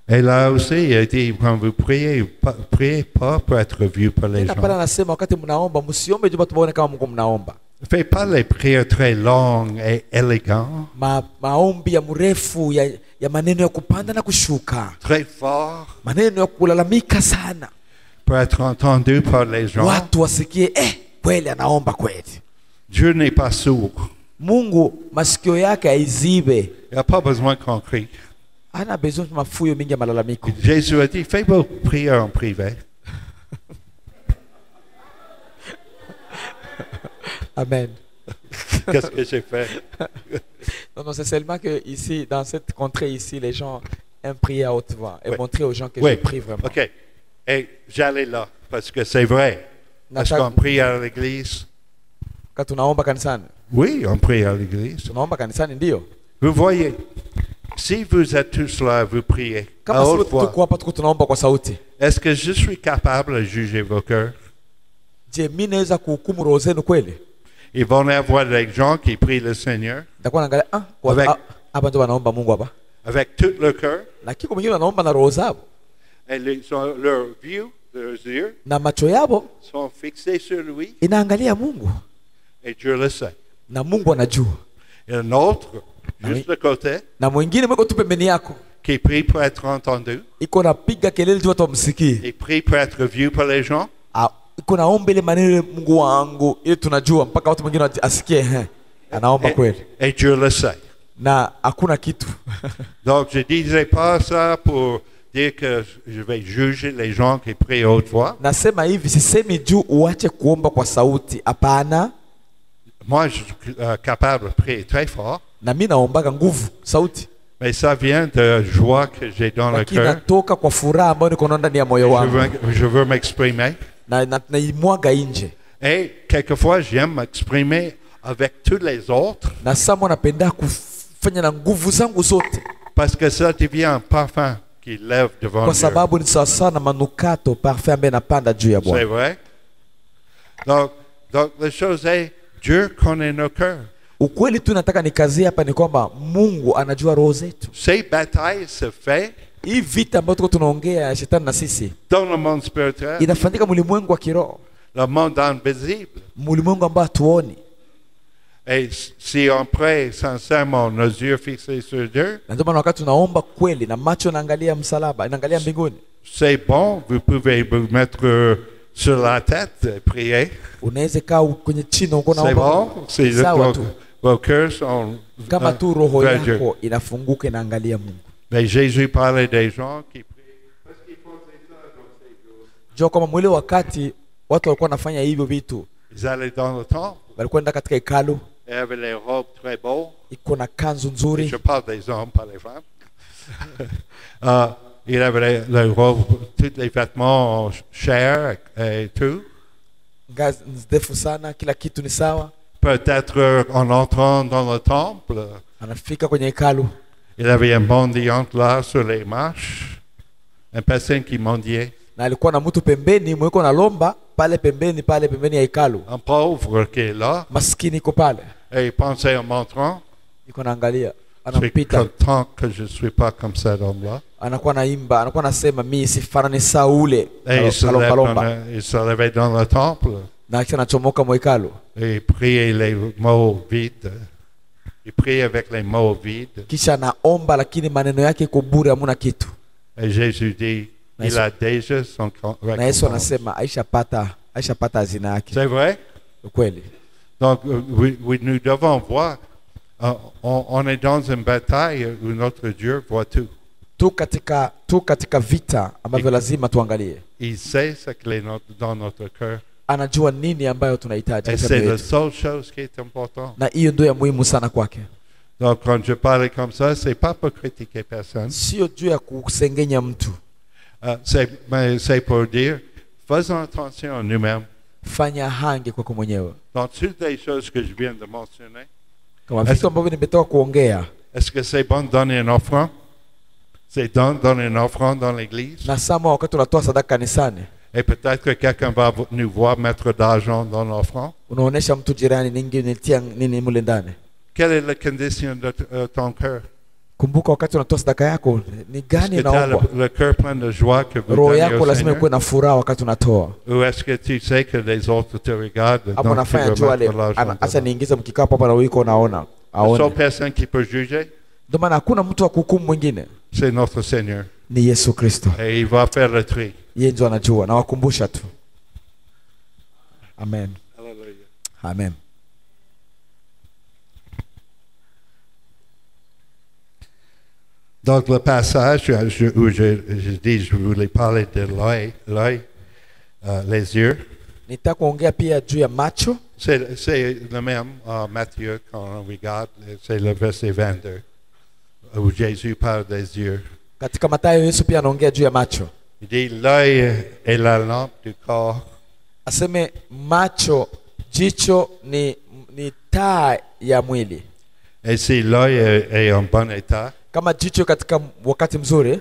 Et là aussi, il dit, quand vous priez, priez pas pour être vu par les Na pale gens. anasema wakati mnaomba msiombe juu watu waone kama Mungu mnaomba. Faites pas les prières très longues et élégantes, Maombi ya mrefu ya maneno ya kupanda na kushuka. très forts, Maneno ya kulalamika sana. pour être entendu par les gens. Watu wasikie kweli anaomba kweli. Dieu n'est pas sourd. Mungu masikio yake haizibe. Il n'y a pas besoin qu'on crie. Hana besoin de mafuyo mingi ya malalamiko. Jésus a dit, faites vos prières en privé. Amen. Qu'est-ce que j'ai fait? Non, c'est seulement que ici, dans cette contrée ici, les gens aiment prier à haute voix et Oui. montrer aux gens que Oui. je prie vraiment. OK. Et j'allais là, parce que c'est vrai. Parce qu'on prie à l'église, Wakati tunaomba kanisani. Oui, on prie à l'église. Tunaomba kanisani ndio. Vous voyez, si vous êtes tous là, vous priez à Kama sisi haute voix, tuko hapa tuko tunaomba kwa sauti. est-ce que je suis capable de juger vos cœurs? Je, mimi naweza kuhukumu roho zenu kweli? Ils vont y avoir des gens qui prient le Seigneur Nitakuwa naangalia hapa ndio wanaomba Mungu hapa. avec tout leur cœur, Lakini kwa mwingine wanaomba na roho zao. et leurs yeux Na macho yao sont fixés sur lui, inaangalia Mungu. et Dieu le sait. Na Mungu anajua. Et un autre, juste de côté, Na mwingine mweko tu pembeni yako. qui prie pour être entendu, Iko napiga kelele tu watu wamsikie. il prie pour être vu par les gens, Iko naomba ile maneno Mungu wangu ili tunajua mpaka watu wengine asikie anaomba kweli. et Dieu le sait. Na hakuna kitu. Donc je ne disais pas ça pour dire que je vais juger les gens qui prient à haute voix. Nasema hivi sisemi juu uache kuomba kwa sauti. Hapana. Moi, je suis capable de prier très fort, Na mimi naombaga nguvu sauti. mais ça vient de joie que j'ai dans le Lakini cœur. natoka kwa furaha ambayo niko ndani ya moyo wangu. Je veux m'exprimer. Na naimwaga nje. Et quelquefois, j'aime m'exprimer avec tous les autres, Na sasa napenda kufanya na nguvu zangu zote. parce que ça devient un parfum qui lève devant Kwa Dieu. sababu ni sawa sana manukato parfum ambaye napanda juu ya C'est Bwana. vrai. Donc, la chose est, Dieu connaît nos cœurs. Ukweli tu nataka nikazie hapa ni kwamba Mungu anajua roho zetu. Ces batailles se fait Hii vita ambayo tuko tunaongea ya shetani na sisi dans le monde spirituel, inafanyika mlimwengu wa kiroho, le monde invisible. mlimwengu ambao hatuoni. Et si on prie sincèrement, nos yeux fixés sur Dieu, Na ndio maana wakati tunaomba kweli na macho naangalia msalaba, inaangalia mbinguni, c'est bon, vous pouvez vous mettre sur la tête et prier. unaweza kaa kwenye chini uko C'est naomba. bon, si Sawa tu. vos cœurs sont Kama tu roho vers Dieu. yako inafunguka inaangalia Mungu. Mais Jésus parlait des gens qui prient parce qu'ils faisaient ça dans ces jours. Jua kama mwile wakati watu walikuwa wanafanya hivyo vitu, Ils allaient dans le temple walikuwa nenda katika hekalu, et avaient les robes très beaux. iko na kanzu Je nzuri. parle des hommes, pas des femmes. Ils avaient les robes, tous les vêtements chers et tout. Ngazi ndefu sana, kila kitu ni sawa. Peut-être en entrant dans le temple, Anafika kwenye hekalu, il y avait un mendiant là sur les marches, une personne qui mendiait, na alikuwa na mtu pembeni mweko na lomba pale pembeni ya hekalu. un pauvre qui est là, Maskini iko pale, et il pensait en montrant, iko naangalia, je suis anampita, content que je ne suis pas comme cet homme-là. anakuwa naimba, anakuwa nasema mimi sifanani saa ule Et il se kalomba, levait dans le temple, na kisha anachomoka mwa hekalu, et il priait les mots vides. Il priait avec les mots vides. kisha anaomba lakini maneno yake iko bure, hamuna kitu. Et Jésus dit, il a déjà son Na Yesu récompense. anasema aishapata hazina yake. C'est vrai? Kweli. Donc, nous devons voir, on est dans une bataille où notre Dieu voit tout. Tu katika vita ambavyo lazima tuangalie. Il sait ce qu'il est dans notre cœur. Anajua nini ambayo tunahitaji Et katika c'est mioyo la yetu. seule chose qui est importante. Na hiyo ndio ya muhimu sana kwake. Donc, quand je parle comme ça, c'est pas pour critiquer personne. Sio juu ya kusengenya mtu. Mais c'est pour dire, faisons attention à nous-mêmes. Fanya hange kwako mwenyewe. Dans toutes les choses que je viens de mentionner, Kama vitu ambavyo nimetoka kuongea, est-ce que c'est bon de donner une offrande? C'est bon de donner une offrande dans l'église? na sama wakati unatoa sadaka kanisani, Et peut-être que quelqu'un va nous voir mettre d'argent dans l'offrande. unaonesha mtu jirani ningi nitia nini mule ndani. Quelle est la condition de ton cœur? Kumbuka wakati unatoa sadaka yako ni Est-ce gani que tu as unaomba. le cœur plein de joie que vous Roho donnez yako au lazima Seigneur? ikuwe na furaha wakati unatoa. Ou est-ce que tu sais que les autres te regardent, Hapo donc tu nafanya veux jua mettre le l'argent acha dedans? niingize mkikapo hapa na uiko unaona. La seule Aone. personne qui peut juger, Ndio maana hakuna mtu wa kuhukumu mwingine, c'est notre Seigneur. ni Yesu Kristo. Et il va faire le tri. Yeye ndio anajua, na wakumbusha tu. Amen. Hallelujah. Amen. Donc le passage où je dis, je voulais parler de l'œil, les yeux, Nitaka kuongea pia juu ya macho. c'est le même Matthieu quand on regarde, c'est le verset 22, où Jésus parle des yeux. Katika Mathayo Yesu pia anaongea juu ya macho. Il dit, l'œil est la lampe du corps. Aseme macho, jicho ni ni taa ya mwili. Et si l'œil est en bon état, Kama jicho katika wakati mzuri,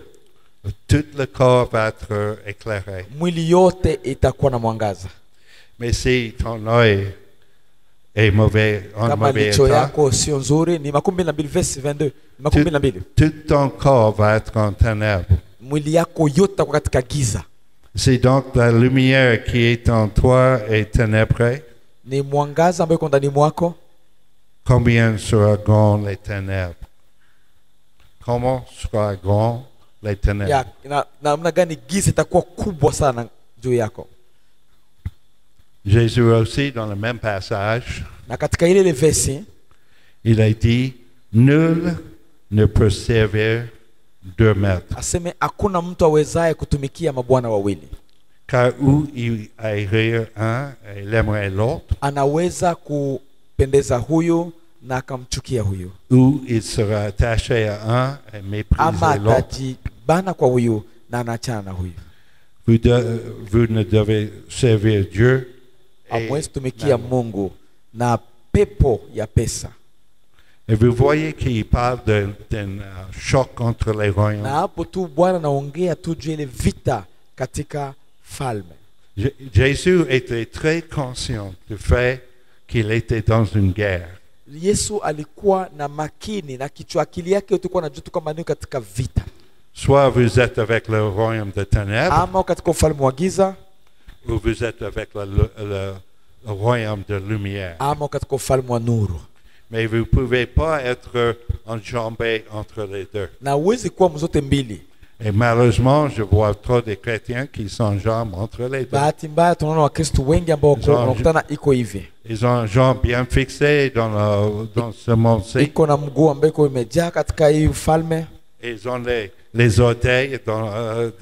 tout le corps va être éclairé. mwili yote itakuwa na mwangaza. Mais si ton œil est mauvais, en Kama mauvais jicho état, yako sio nzuri, ni 22 verse 22, 22. tout ton corps va être en ténèbres. Mwili yako yote itakuwa katika giza. Si donc la lumière qui est en toi est ténébrée, Ni mwangaza ambao uko ndani mwako. combien sera grand les ténèbres? Comment sera grand les ténèbres? Ya, namna gani giza itakuwa kubwa sana juu yako. Jésus aussi, dans le même passage, Na katika ile verse il a dit, nul ne peut servir deux maîtres. aseme hakuna mtu awezaye kutumikia mabwana wawili. Car où il haïrait un, il aimerait l'autre, Anaweza kupendeza huyu na akamchukia huyu, ou il sera attaché à un et ama mépriser l'autre. atajibana kwa huyu na anaachana na huyu. Vous ne devez servir Dieu et Hamwezi tumikia Mungu na pepo ya pesa. Et vous voyez qu'il parle d'un choc entre les Na royaumes. hapo tu Bwana naongea tu juu ile vita katika falme. Jésus était très conscient du fait qu'il était dans une guerre. Yesu alikuwa na makini na kichwa akili yake yote ilikuwa najua tu kwamba ni katika vita. Soit vous êtes avec le royaume de ténèbres, Ama katika ufalme wa giza, ou vous êtes avec le royaume de lumière. ama katika ufalme wa nuru. Mais vous ne pouvez pas être enjambé entre les deux. Na uwezi kuwa mzote mbili. Et malheureusement, je vois trop de chrétiens qui s'enjambent entre les deux. Bahati mbaya tunaona Wakristo wengi ambao wanakutana iko hivi. Ils ont un jambe bien fixé dans ce monde-ci. Iko na mguu ambao iko imejaa katika hii ufalme. Ils ont les orteils dans le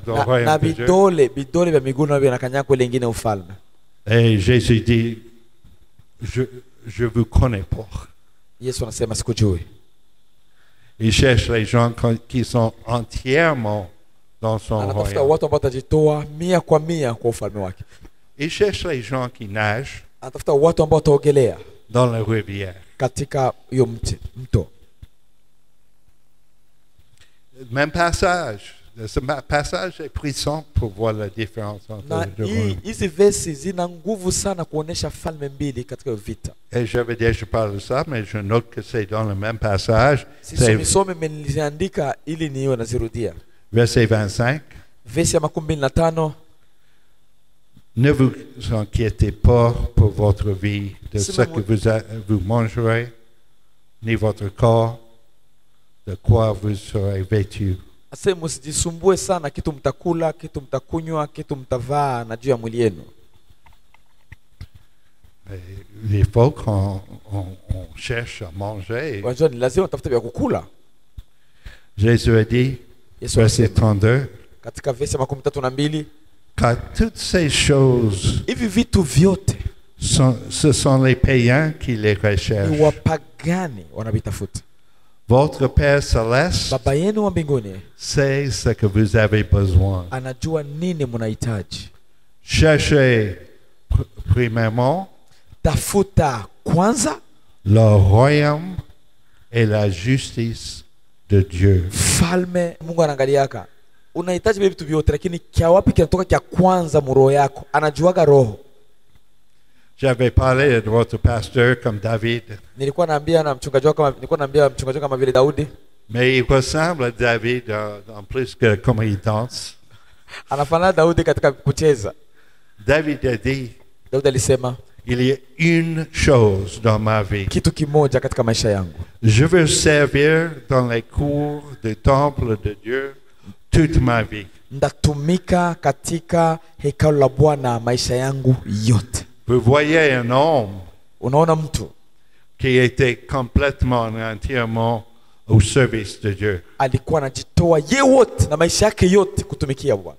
Na royaume de Dieu. vidole vya miguu navyo vinakanyanga kwa ile ingine ufalme. Et Jésus dit, je vous connais pas. Yesu anasema sikujui. Il cherche les gens qui sont entièrement dans son Anatafuta royaume. watu ambao watajitoa 100% kwa ufalme wake. Il cherche les gens qui nagent Anatafuta watu ambao wataogelea dans la rivière. katika hiyo mto. Même passage. Ce passage est puissant pour voir la différence entre Na les deux royaumes. hizi versi zina nguvu sana kuonesha falme mbili katika hiyo vita. Et j'avais déjà parlé de ça, mais je note que c'est dans le même passage. C'est Sisome niliziandika ili niwe nazirudia. verset 25. Versi ya 25. Ne vous inquiétez pas pour votre vie, de C'est ce mon- que vous mangerez, ni votre corps, de quoi vous serez vêtus. Asema msijisumbue sana kitu mtakula, kitu mtakunywa, kitu mtavaa na juu ya mwili yenu. Et il faut qu'on cherche à manger. Unajua ni lazima utafute vya kukula. Jésus a dit, Yesu verset anasema 32, katika versi ya 32, car toutes ces choses, hivi vitu vyote ce sont les païens qui les ni recherchent. wapagani wanavitafuta. Votre Père Céleste Baba yenu wa mbinguni sait ce que vous avez besoin. anajua nini mnahitaji. Cherchez premièrement Tafuta kwanza le royaume et la justice de Dieu. falme. Mungu anaangaliaka unahitaji vile vitu vyote, lakini kia wapi kinatoka kia kwanza muroho yako. Anajuaga roho. J'avais parlé de votre pasteur comme David, Nilikuwa naambia mchungaji kama vile Daudi. mais il ressemble à David en plus que comme il danse. Anafanana Daudi katika kucheza. David a dit, Daudi alisema il y a une chose dans ma vie. kitu kimoja katika maisha yangu, Je veux servir dans les cours du temple de Dieu toute ma vie. ndatumika katika hekalu la Bwana maisha yangu yote. Vous voyez un homme Unaona mtu qui était complètement et entièrement au service de Dieu. alikuwa anajitoa ye wote na maisha yake yote kutumikia Bwana.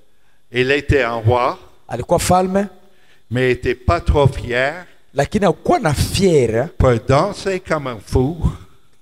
Il était un roi, Alikuwa falme, mais il n'était pas trop fier lakini hakuwa na fiera, pour danser comme un fou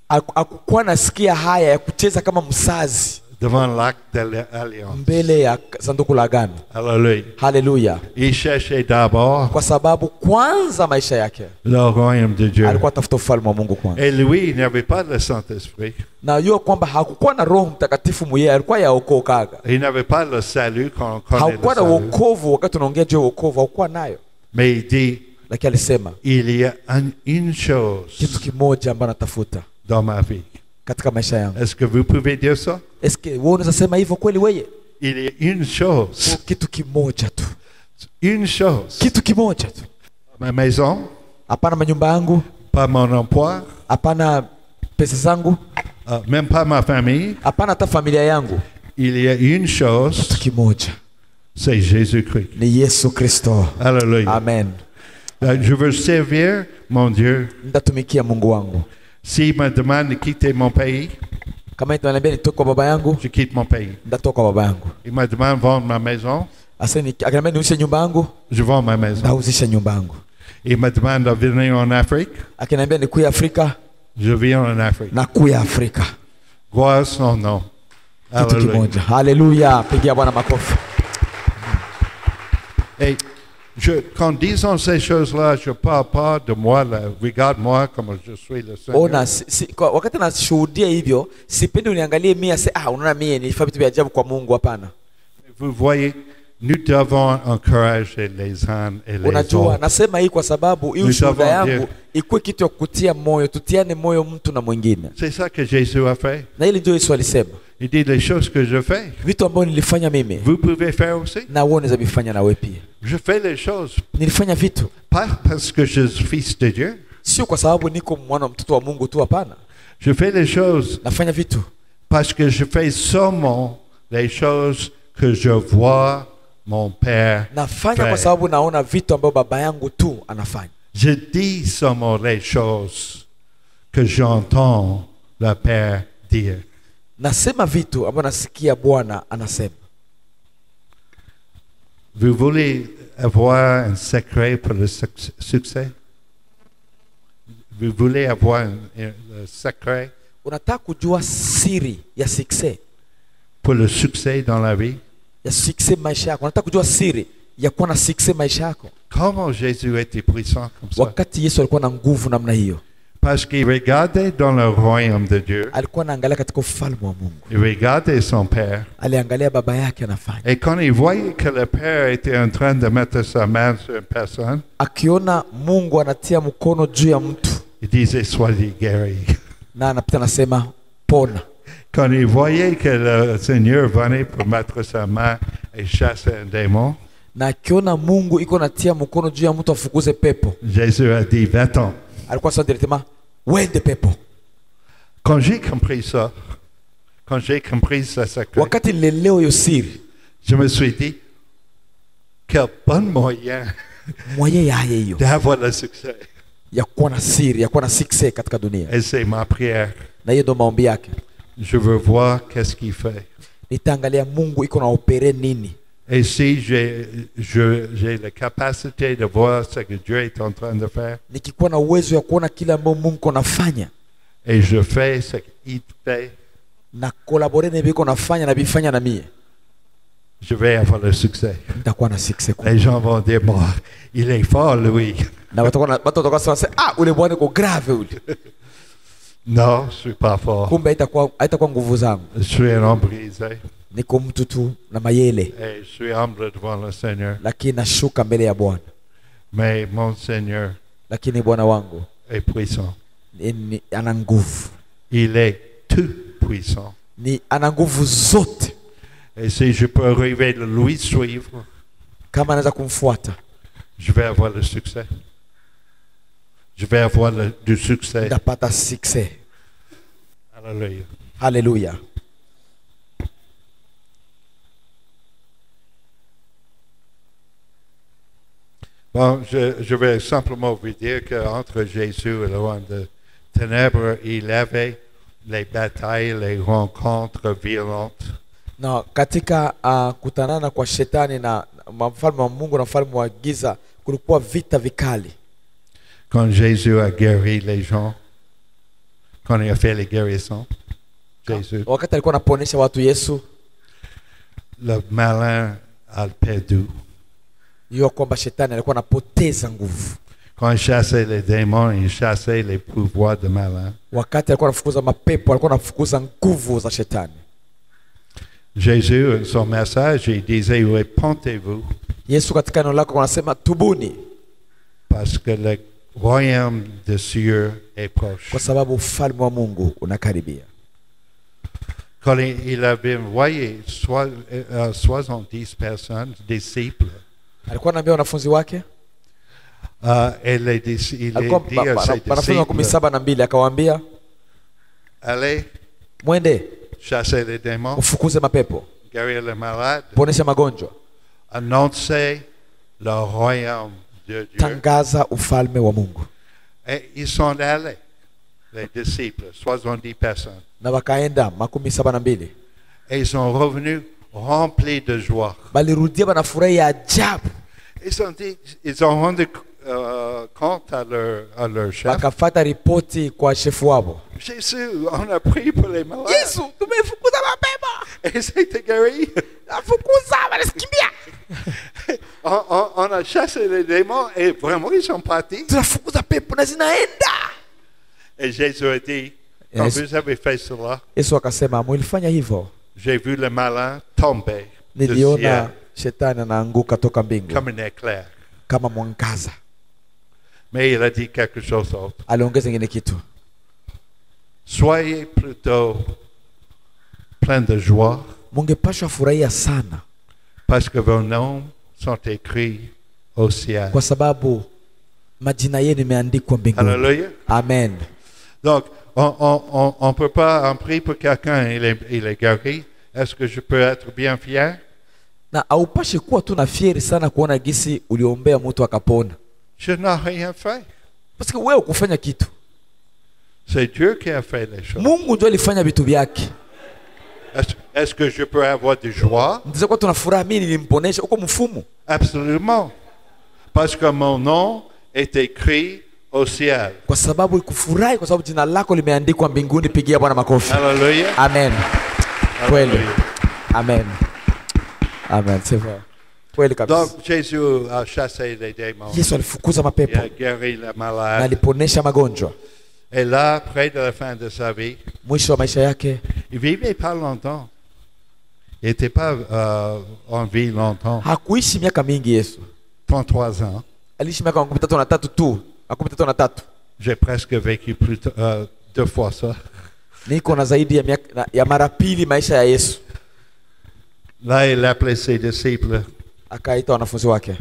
hakuwa nasikia haya ya kucheza kama msazi. devant l'acte de l'alliance. mbele ya sanduku la agano. Alléluia. Haleluya. Il cherchait d'abord Kwa sababu kwanza maisha yake le royaume de Dieu. alikuwa tafuta ufalme wa Mungu kwanza. Et lui, il n'avait pas le Saint-Esprit. Na yeye kwamba hakukuwa na Roho Mtakatifu mwenyewe, alikuwa yaokokaga. Il n'avait pas le salut quand on connaît le Hakukuwa na salut. wokovu, wakati tunaongea juu ya wokovu hakukuwa nayo. Mais il dit, Lakini alisema il y a une chose kitu kimoja ambacho natafuta dans ma vie. katika maisha yangu. Est-ce que vous pouvez dire ça? Eske wewe unaweza sema hivyo kweli wewe? Il y a une chose. Kitu kimoja tu. Une chose. Kitu kimoja tu. Ma maison, Hapana manyumba yangu, pas mon emploi, hapana pesa zangu, même pas ma famille. hapana hata familia yangu. Il y a une Kitu chose, kimoja c'est Jésus-Christ. ni Yesu Kristo. Alléluia. Amen. Je veux servir mon Dieu. Nitatumikia Mungu wangu. S'il me demande de quitter mon pays, Kama itaniambia nitoke kwa baba yangu, je quitte mon pays. nitatoka kwa baba yangu. Il me demande de vendre ma maison, Akaniambia niuze nyumba yangu, je vends ma maison. nitauzisha nyumba yangu. Il me demande de venir en Afrique, Akaniambia nikuye Afrika, je viens en Afrique. nakuya Afrika. Gloire à son nom. Kitu Alléluia. kimoja. Haleluya. Pigia Bwana makofi. Et quand disons ces choses-là, je ne parle pas de moi, là. Regarde-moi comme je suis le Seigneur. Ona wakati nashuhudia hivyo, sipendi uniangalie mimi ase unaona mimi nilifanya vitu vya ajabu kwa Mungu, hapana. Vous voyez, nous devons encourager les uns et les Unajua autres. nasema hii kwa sababu hii ushuhuda yangu ikuwe kitu ya kutia moyo, tutiane moyo mtu na mwingine. C'est ça que Jésus a fait. Na hili ndio Yesu alisema. Il dit les choses que je fais, Vitu ambavyo nilifanya mimi, vous pouvez faire aussi. na wewe unaweza vifanya na wewe pia. Je fais les choses, Nilifanya vitu pas parce que je suis fils de Dieu. sio kwa sababu niko mwana mtoto wa Mungu tu, hapana. Je fais les choses Nafanya vitu parce que je fais seulement les choses que je vois mon Père nafanya kwa faire. sababu naona vitu ambavyo baba yangu tu anafanya. Je dis seulement les choses que j'entends le Père dire. Nasema vitu ambavyo nasikia Bwana anasema. Vous voulez avoir un secret pour le succès? Vous voulez avoir un secret Unataka kujua siri ya success, pour le succès dans la vie? ya success maisha yako? Unataka kujua siri ya kuwa na success maisha yako? Comment Jésus était puissant comme ça? Wakati Yesu alikuwa na nguvu namna hiyo, Parce qu'il regardait dans le royaume de Dieu. alikuwa anaangalia katika ufalme wa Mungu, Il regardait son Père. aliangalia baba yake anafanya. Et quand il voyait que le Père était en train de mettre sa main sur une personne, Akiona Mungu anatia mkono juu ya mtu il disait, soyez guéri. na anapita anasema pona. Quand il voyait que le Seigneur venait pour mettre sa main et chasser un démon, Na akiona Mungu iko natia mkono juu ya mtu afukuze pepo, Jésus a dit, va-t'en. alikuwa sasa directement wende pepo. Quand j'ai compris ça, quand j'ai compris ce secret, Wakati nilelewa hiyo siri, je me suis dit, quel bon moyen mwaye yaye hiyo d'avoir le succès. ya kuwa na siri, ya kuwa na success katika dunia. Et c'est ma prière. Na hiyo ndio maombi yake. Je veux voir qu'est-ce qu'il fait. Nitaangalia Mungu iko na opere nini. Et si j'ai la capacité de voir ce que Dieu est en train de faire, Nikikuwa na uwezo ya kuona kile ambacho Mungu anafanya et je fais ce qu'il fait, na collaborer na biko nafanya na bifanya na mie, je vais avoir le succès. nitakuwa na success. Les gens vont dire, bon, il est fort, lui. Na watu watakuwa sasa ule bwana uko grave ule. Non, je suis pas fort. Kumbe haitakuwa nguvu zangu. Je suis un homme brisé. Niko mtu tu na mayele, Et je suis humble devant le Seigneur. lakini nashuka mbele ya Bwana. Mais mon Seigneur Lakini Bwana wangu est puissant. ana nguvu. Il est tout puissant. Ana nguvu zote. Et si je peux arriver de lui suivre, Kama anaweza kumfuata, je vais avoir le succès. Je vais avoir du succès. nitapata success. Alléluia. Haleluya. Bon, je vais simplement vous dire qu'entre Jésus et le roi de ténèbres, il avait les batailles, les rencontres violentes. Na katika kutanana kwa shetani na mfalme wa Mungu na mfalme wa giza kulikuwa vita vikali. Quand Jésus a guéri les gens, quand il a fait les guérisons, Jésus, wakati alikuwa anaponesha watu Yesu, le malin a perdu. hiyo kwamba shetani alikuwa anapoteza nguvu. Quand il chassait les démons, il chassait les pouvoirs de malin. Wakati alikuwa anafukuza mapepo, alikuwa anafukuza nguvu za shetani. Jésus, son message, il disait, repentez-vous, Yesu katika neno lako anasema tubuni, parce que le royaume des cieux est proche. kwa sababu ufalme wa Mungu unakaribia. Quand il avait envoyé 70 personnes, disciples, Alikuwa anaambia wanafunzi wake, et il alikuwa dit à ses wanafunzi wa disciples, 12 akawaambia, allez mwende chasser les démons, ufukuze mapepo, guérir les malades, ponesha magonjwa, annoncer le royaume de Dieu. tangaza ufalme wa Mungu. Et ils sont allés, les disciples, 70 personnes. Na wakaenda 72, Et ils sont revenus remplis de joie. balirudia banafurahi ya ajabu. Ils ont rendu compte à leur chef. Wakafata ripoti kwa shefu wao, Jésus, on a prié pour les malades. Yesu, tumefukuza mapepo, Et ils étaient guéris. nafukuza wanasikimbia, On a chassé les démons et vraiment ils sont partis. tunafukuza pepo na zinaenda. Et Jésus a dit, quand Yes. vous avez fait cela, Yesu akasema, mulifanya hivyo, j'ai vu le malin tomber du ciel niliona shetani anaanguka toka mbingu comme un éclair. kama mwangaza. Mais il a dit quelque chose d'autre. Aliongeza ingine kitu, Soyez plutôt plein de joie mungepashwa furahia sana, parce que vos noms sont écrits au ciel. kwa sababu majina yenu imeandikwa mbinguni. Alléluia. Amen. Donc, on peut pas, on prie pour quelqu'un, il est guéri. Est-ce que je peux être bien fier? Na aupashi kuwa tu na fieri sana kuona gisi uliombea mtu akapona, Je n'ai rien fait. parce que wewe ukufanya kitu, C'est Dieu qui a fait les choses. Mungu ndio alifanya vitu vyake. Est-ce que je peux avoir de joie? Ndizo kwa tunafuraha, mimi nilimponesha uko mfumu, Absolument. Parce que mon nom est écrit au ciel. kwa sababu ikufurahi, kwa sababu jina lako limeandikwa mbinguni. Pigia Bwana makofi. Alléluia. Amen. Kweli. Alléluia. Amen. Amen. C'est vrai. Kweli kabisa. Donc, Jésus a chassé les démons. Yesu alifukuza Il mapepo a guéri les na malades. aliponesha magonjwa. Et là, près de la fin de sa vie, Mwisho wa maisha yake il vivait pas longtemps. Il n'était pas en vie longtemps. hakuishi miaka mingi. Yesu 33 ans. aliishi miaka 33 tu, 33. J'ai presque vécu deux fois ça. Niko na zaidi ya mara pili maisha ya Yesu. Là, il appelait ses disciples Akaita wanafunzi wake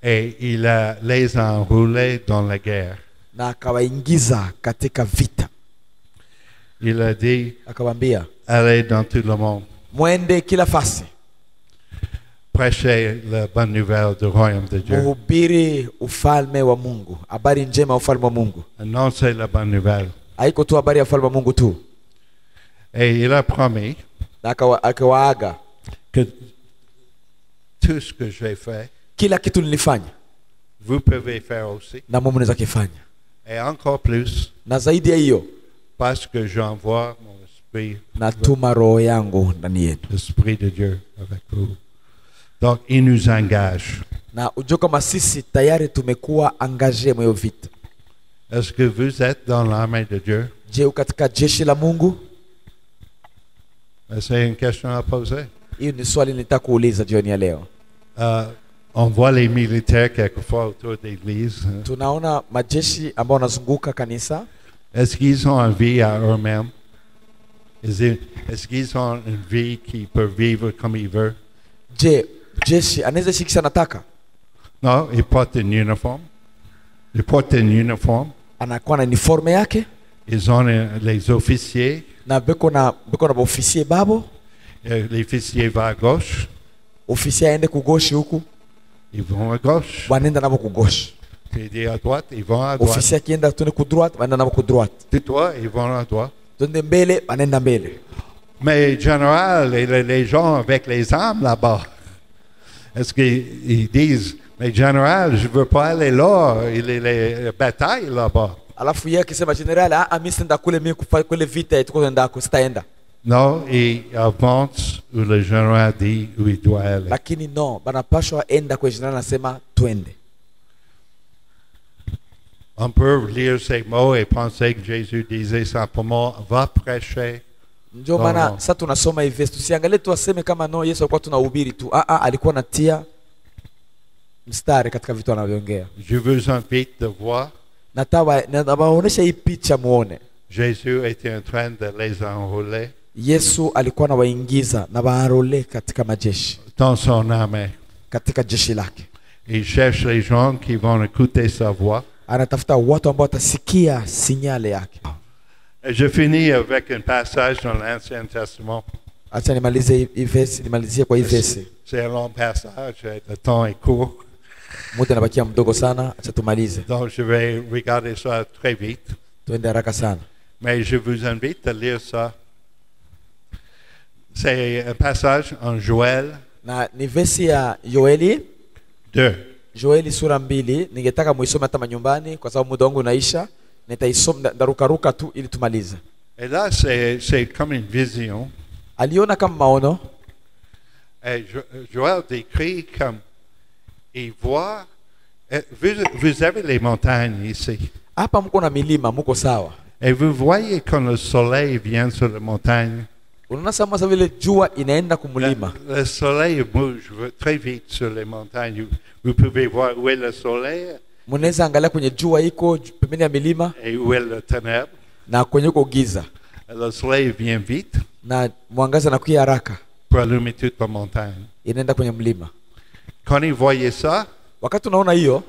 et il les a enroulés dans la guerre. na akawaingiza katika vita, Il a dit, akawaambia, allez dans tout le monde, mwende kila fasi, prêchez la bonne nouvelle du royaume de Dieu. muhubiri ufalme wa Mungu, habari njema ya ufalme wa Mungu. Annoncez la bonne nouvelle. Haiko tu habari ya ufalme wa Mungu tu, Et il a promis na akawaaga, que tout ce que j'ai fait, kila kitu nilifanya vous pouvez faire aussi. na mume mnaweza kifanya, Et encore plus, na zaidi ya hiyo parce que j'envoie mon esprit, natuma roho yangu ndani yenu. l'esprit de Dieu avec vous. Donc, il nous engage. Na ujue kama sisi tayari tumekuwa angaje mwa hiyo vita. Est-ce que vous êtes dans l'armée de Dieu? Je, uko katika jeshi la Mungu? C'est une question à poser. Hiyo ni swali nitaka kuuliza jioni ya leo. On voit les militaires quelquefois autour de l'église. Tunaona majeshi ambao wanazunguka kanisa. Est-ce qu'ils ont une vie à eux-mêmes? Est-ce qu'ils ont une vie qui peut vivre comme ils veulent? Je, jeshi anaweza shikisha nataka? Non, ils portent une uniforme. Ils portent une uniforme. Anakuwa na uniforme yake. Ils ont les officiers. Na beko na officier babo. L'officier va à gauche. Officier aende kugoshi huku. Ils vont à gauche. Wanaenda nabo kugoshi. Tu dis à droite, ils vont à droite. Officier akienda tuni ku droite, wanaenda nabo ku droite. Tu toi, ils vont à droite. Twende mbele, wanaenda mbele. Mais général, les gens avec les armes là-bas, est-ce qu'ils disent, mais général, je ne veux pas aller là, il y a les batailles là-bas. Alafu yeye akisema general, mimi sitaenda kule, mimi kufa kule vita tuko ndako, sitaenda. Non, il avance où le général dit où il doit aller. Lakini no, banapashwa enda kwa general anasema twende. On peut lire ces mots et penser que Jésus disait simplement, va prêcher. Ndio maana sasa tunasoma hivi verse, tusiangalie tu aseme kama no Yesu alikuwa tunahubiri tu. Alikuwa anatia mstari katika vitu anavyoongea. Je vous invite de voir. Nawaonesha hii picha muone. Jésus était en train de les enrôler. Yesu alikuwa anawaingiza na baarole katika majeshi. Dans son armée. Katika jeshi lake. Il cherche les gens qui vont écouter sa voix. Anatafuta watu ambao watasikia sinyale yake. Et je finis avec un passage dans l'Ancien Testament. Acha nimalizie kwa hii verse. C'est un long passage, le temps est court. Muda nabakia mdogo sana, acha tumalize. Donc je vais regarder ça très vite. Tuende haraka sana. Mais je vous invite à lire ça. C'est un passage en Joël. Na ni verse ya Yoeli 2. Joeli sura 2, ningetaka muisome hata manyumbani kwa sababu muda wangu unaisha. Nitaisoma darukaruka tu ili tumalize. Et là c'est comme une vision. Aliona kama maono. Et Joël décrit comme il voit. Vous avez les montagnes ici. Hapa mko na milima, mko sawa. Et vous voyez quand le soleil vient sur les montagnes. Unaona sasa vile jua inaenda kumulima. Le soleil bouge très vite sur les montagnes. Vous pouvez voir où est le soleil. Mnaweza angalia kwenye jua iko pembeni ya milima. Et où est le ténèbre. Na kwenye uko giza. Le soleil vient vite. Na mwangaza unakuja haraka. Pour allumer toute la montagne. Inaenda kwenye mlima. Quand il voyait ça, wakati unaona hiyo,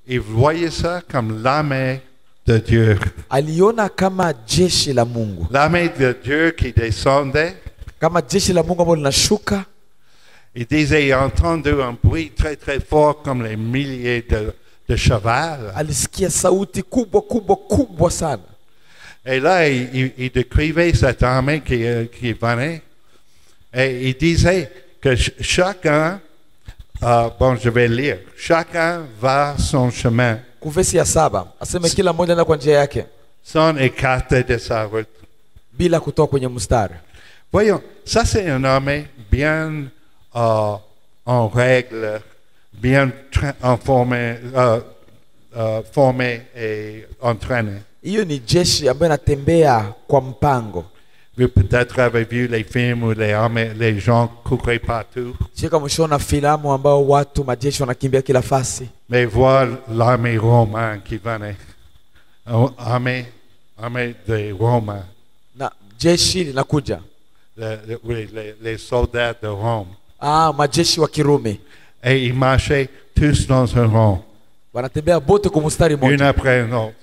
il voyait ça comme l'armée de Dieu. Aliona kama jeshi la Mungu. L'armée de Dieu qui descendait. Kama jeshi la Mungu ambalo linashuka. Il disait, il a entendu un bruit très très fort comme les milliers de cheval. Alisikia sauti kubwa kubwa kubwa sana. Et là, il décrivait cette armée qui venait. Et il disait que chacun, bon, je vais lire, chacun va son chemin. Kuvesi ya 7, aseme kila mmoja anaenda kwa njia yake. Sans écarter de sa route. Bila kutoka kwenye mstari. Voyons, ça c'est une armée bien en règle, bien formée et entraînée. Hiyo ni jeshi ambayo inatembea kwa mpango. Vous peut-être avez vu les films où les gens couraient partout. Cheka mshona filamu ambao watu majeshi wanakimbia kila fasi. Mais voir l'armée romaine qui venait. Armée des Romains. Na jeshi linakuja. Les soldats de Rome. Majeshi wa Kirumi. Et ils marchaient tous dans un rond. Wanatembea bote kwa mstari mmoja. Une après une autre.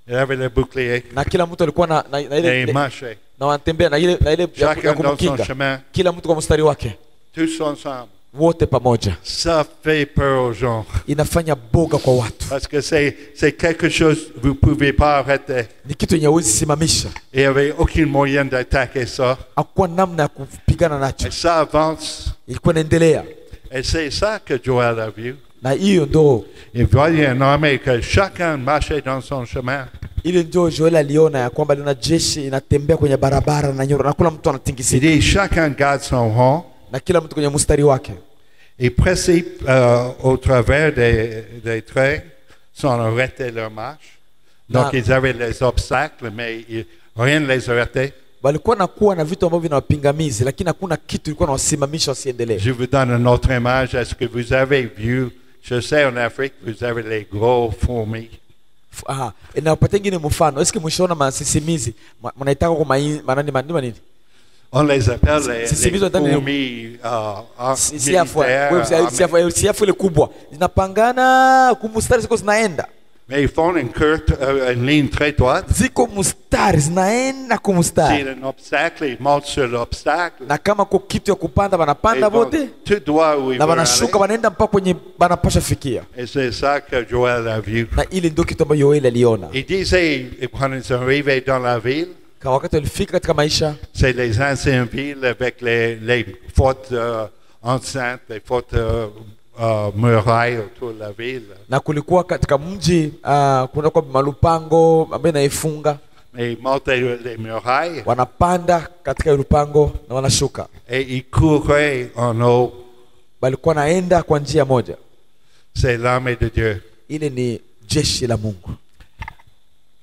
Il avait le bouclier. Na kila mtu alikuwa na ile. Et ils marchaient. Na wanatembea na ile ya kumkinga. Kila mtu kwa mstari wake. Tous ensemble. Wote pamoja. Ça fait peur aux gens. Inafanya boga kwa watu. Parce que c'est quelque chose vous pouvez pas arrêter. Ni kitu yenye huwezi simamisha. Il y avait aucun moyen d'attaquer ça. Hakuna namna ya kupigana nacho. Et ça avance. Ilikuwa inaendelea. Et c'est ça que Joël a vu. Na hiyo ndo. Il voyait une armée que chacun marchait dans son chemin. Ile ndio Joel aliona ya kwamba lina jeshi inatembea kwenye barabara na nyoro na kila mtu anatingisika. Il dit chacun garde son rang. Na kila mtu kwenye mstari wake. Et précipe au travers des traits sans arrêter leur marche. Donc ils avaient les obstacles mais rien ne les arrêtait. Walikuwa nakuwa na vitu ambavyo vinawapingamizi lakini hakuna kitu kilikuwa nawasimamisha wasiendelee. Je vous donne une autre image. Est-ce que vous avez vu, je sais en Afrique, vous avez les gros fourmis. Inawapatia ngine mfano. Est-ce que mshaona masisimizi? Mnaitaka kwa manani nini? On les appelle les fourmis siafu ile kubwa. Zinapangana kumstari ziko zinaenda. Mais ils font une ligne très droite. Ziko mstari zinaenda kumstari. C'est un obstacle, ils montent sur l'obstacle. Na kama kwa kitu ya kupanda banapanda wote. Tout droit où ils na wanashuka wanaenda mpaka kwenye banapasha fikia. Et c'est ça que Joël a vu. Na ile ndio kitu ambacho Yoel aliona. Il disait quand ils sont arrivés dans la ville. Kwa wakati walifika katika maisha. C'est les anciennes villes avec les fortes enceintes, les fortes murailles autour de la ville. Na kulikuwa katika mji kuna kwa malupango ambayo naifunga. Et ils montaient les murailles Wanapanda katika lupango na wanashuka. et ils couraient en haut. Balikuwa naenda kwa njia moja. C'est l'armée de Dieu. Ile ni jeshi la Mungu.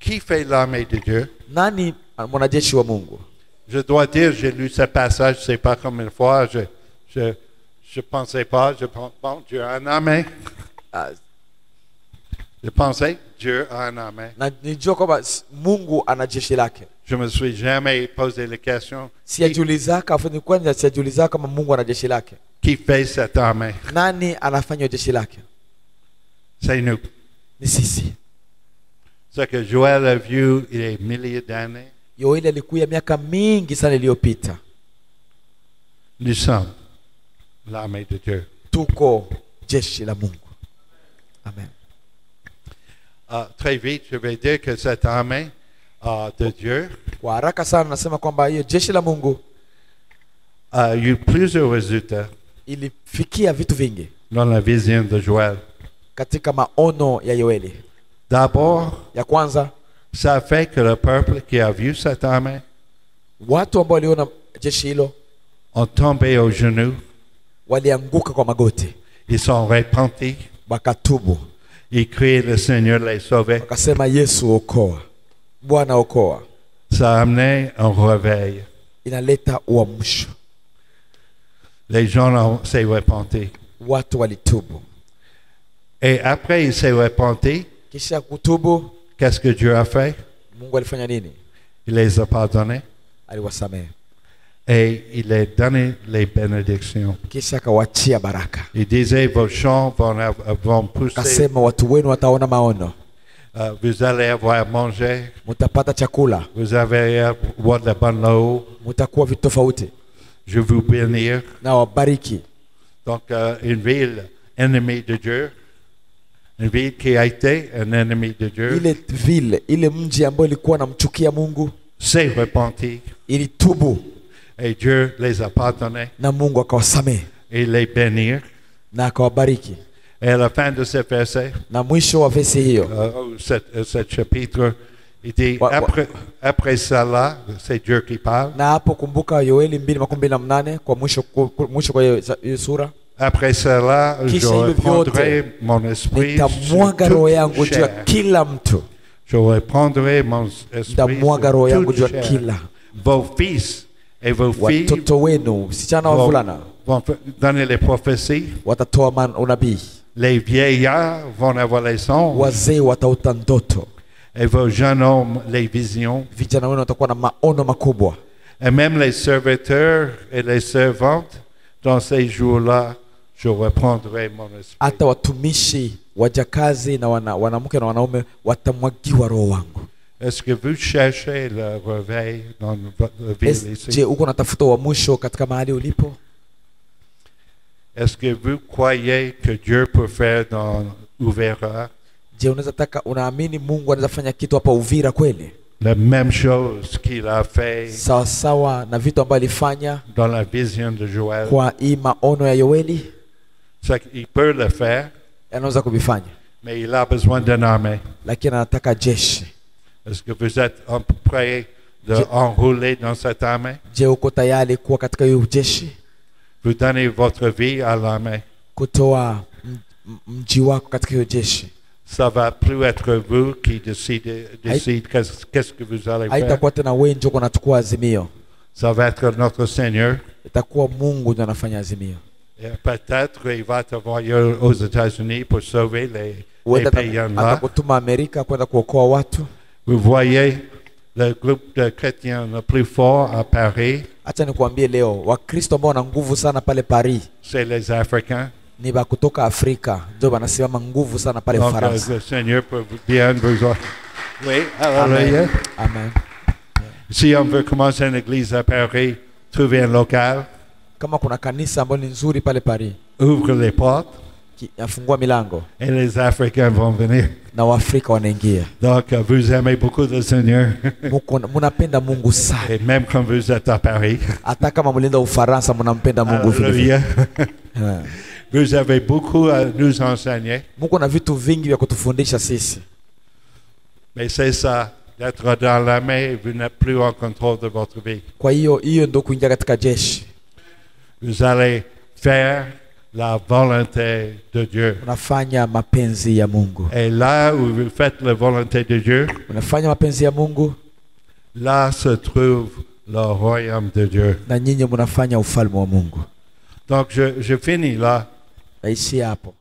Qui fait l'armée de Dieu? Nani mwanajeshi wa Mungu? Je dois dire, j'ai lu ce passage, c'est pas comme une fois, je pensais pas, bon, Dieu a une armée. Ah, Je pensais, Dieu a une armée. na nijua kwamba Mungu ana jeshi lake. Je me suis jamais posé la question, Sijajiulizaka, afanye kwanza sijajiulizaka kama Mungu ana jeshi lake. qui fait cette armée? Nani anafanya jeshi lake? C'est nous. Ni sisi. Ce que Joël a vu il y a des milliers d'années, Yoeli alikuya miaka mingi sana iliyopita. nous sommes l'armée de Dieu. Tuko jeshi la Mungu. Amen. Très vite, je vais dire que cette armée de Dieu Kwa haraka sana nasema kwamba hiyo jeshi la Mungu a eu plusieurs résultats ilifikia vitu vingi dans la vision de Joël. katika maono ya Yoeli. D'abord, Ya kwanza, ça fait que le peuple qui a vu cette armée watu ambao waliona jeshi hilo ont tombé aux genoux, walianguka kwa magoti, ils sont repentis, wakatubu, ils crient le Seigneur les sauver. wakasema Yesu okoa, Bwana okoa. Ça a amené un réveil. Inaleta uamsho. Les gens s'est repentis. Watu walitubu. Et après, ils s'est repentis. Kisha kutubu, Qu'est-ce que Dieu a fait? Mungu alifanya nini? Il les a pardonnés Aliwasamehe. et il a donné les bénédictions. Kisha akawaachia baraka. Il disait, vos champs vont pousser, Akasema watu wenu wataona maono. vous allez avoir à manger, Mutapata chakula, vous allez avoir de la bonne eau, mutakuwa vitu tofauti je vous bénir. na wabariki. Donc, une ville ennemie de Dieu, une ville qui a été un ennemi de Dieu, Ile vile, ile mji ambao ilikuwa namchukia Mungu s'est repenti ilitubu et Dieu les a pardonnés na Mungu akawasamehe et les bénir. na akawabariki. Et à la fin de ce verset, Na mwisho wa vesi hiyo, ce chapitre, il dit, après cela, c'est Dieu qui parle, na hapo kumbuka Yoeli 2:28 kwa mwisho kwa hiyo sura, après cela, je Kisha hivyo reprendrai vyote, mon esprit sur nitamwaga roho yangu toute juu ya chair. kila mtu, Je reprendrai mon esprit nitamwaga roho sur yangu juu toute ya chair. kila. Vos fils et vos filles Watoto wenu msichana wa vont, vulana vont donner les prophéties. watatoa unabii, Les vieillards vont avoir les songes. wazee wataota ndoto, Et vos jeunes hommes, les visions. vijana wenu watakuwa na maono makubwa. Et même les serviteurs et les servantes, dans ces jours-là, je reprendrai mon esprit. Hata watumishi, wajakazi na wanamke na wanaume watamwagiwa roho wangu. Est-ce que vous cherchez le réveil dans votre ville ici? Je, uko natafuta uamsho katika mahali ulipo? Est-ce que vous croyez que Dieu peut faire dans Uvira Je, unaamini Mungu anaweza fanya kitu hapa Uvira kweli? la même chose qu'il a fait Sawa sawa na vitu ambavyo alifanya dans la vision de Joël? kwa hii maono ya Yoeli, C'est qu'il peut le faire, anaweza kuvifanya, mais il a besoin d'une armée. lakini anataka jeshi. Est-ce que vous êtes prêts d'enrouler dans cette armée? Je, uko tayari kuwa katika hiyo jeshi, Vous donnez votre vie à l'armée. kutoa mji wako katika hiyo jeshi? Ça va plus être vous qui décide qu'est-ce que vous allez faire. Haitakuwa tena wewe ndio unachukua azimio, Ça va être notre Seigneur. itakuwa Mungu ndio anafanya azimio. Et peut-être il va t'envoyer aux États-Unis pour sauver les païens là. Atakutuma Amerika kwenda kuokoa watu. Vous voyez le groupe de chrétiens le plus fort à Paris, Acha nikwambie leo, Wakristo ambao wana nguvu sana pale Paris c'est les Africains. ni ba kutoka Afrika, ndio wanasimama nguvu sana pale Donc Faransa. le Seigneur peut bien vous... Oui, alléluia. Amen. Si on veut commencer une église à Paris, trouver un local, Kama kuna kanisa ambalo ni nzuri pale Paris, ouvre les portes afungua milango et les Africains vont venir. na Waafrika wanaingia. Donc vous aimez beaucoup le Seigneur. Munapenda Mungu sana. Et même quand vous êtes à Paris. Hata kama mlienda Ufaransa mnampenda Mungu vile vile. Alléluia. Vous avez beaucoup à nous enseigner, Mungu ana vitu vingi vya kutufundisha sisi. mais c'est ça, d'être dans l'armée, vous n'êtes plus en contrôle de votre vie. Kwa hiyo ndio kuingia katika jeshi. Vous allez faire la volonté de Dieu. Unafanya mapenzi ya Mungu. Et là où vous faites la volonté de Dieu, Unafanya mapenzi ya Mungu, là se trouve le royaume de Dieu. na nyinyi mnafanya ufalme wa Mungu. Donc je finis là. Naishi hapo.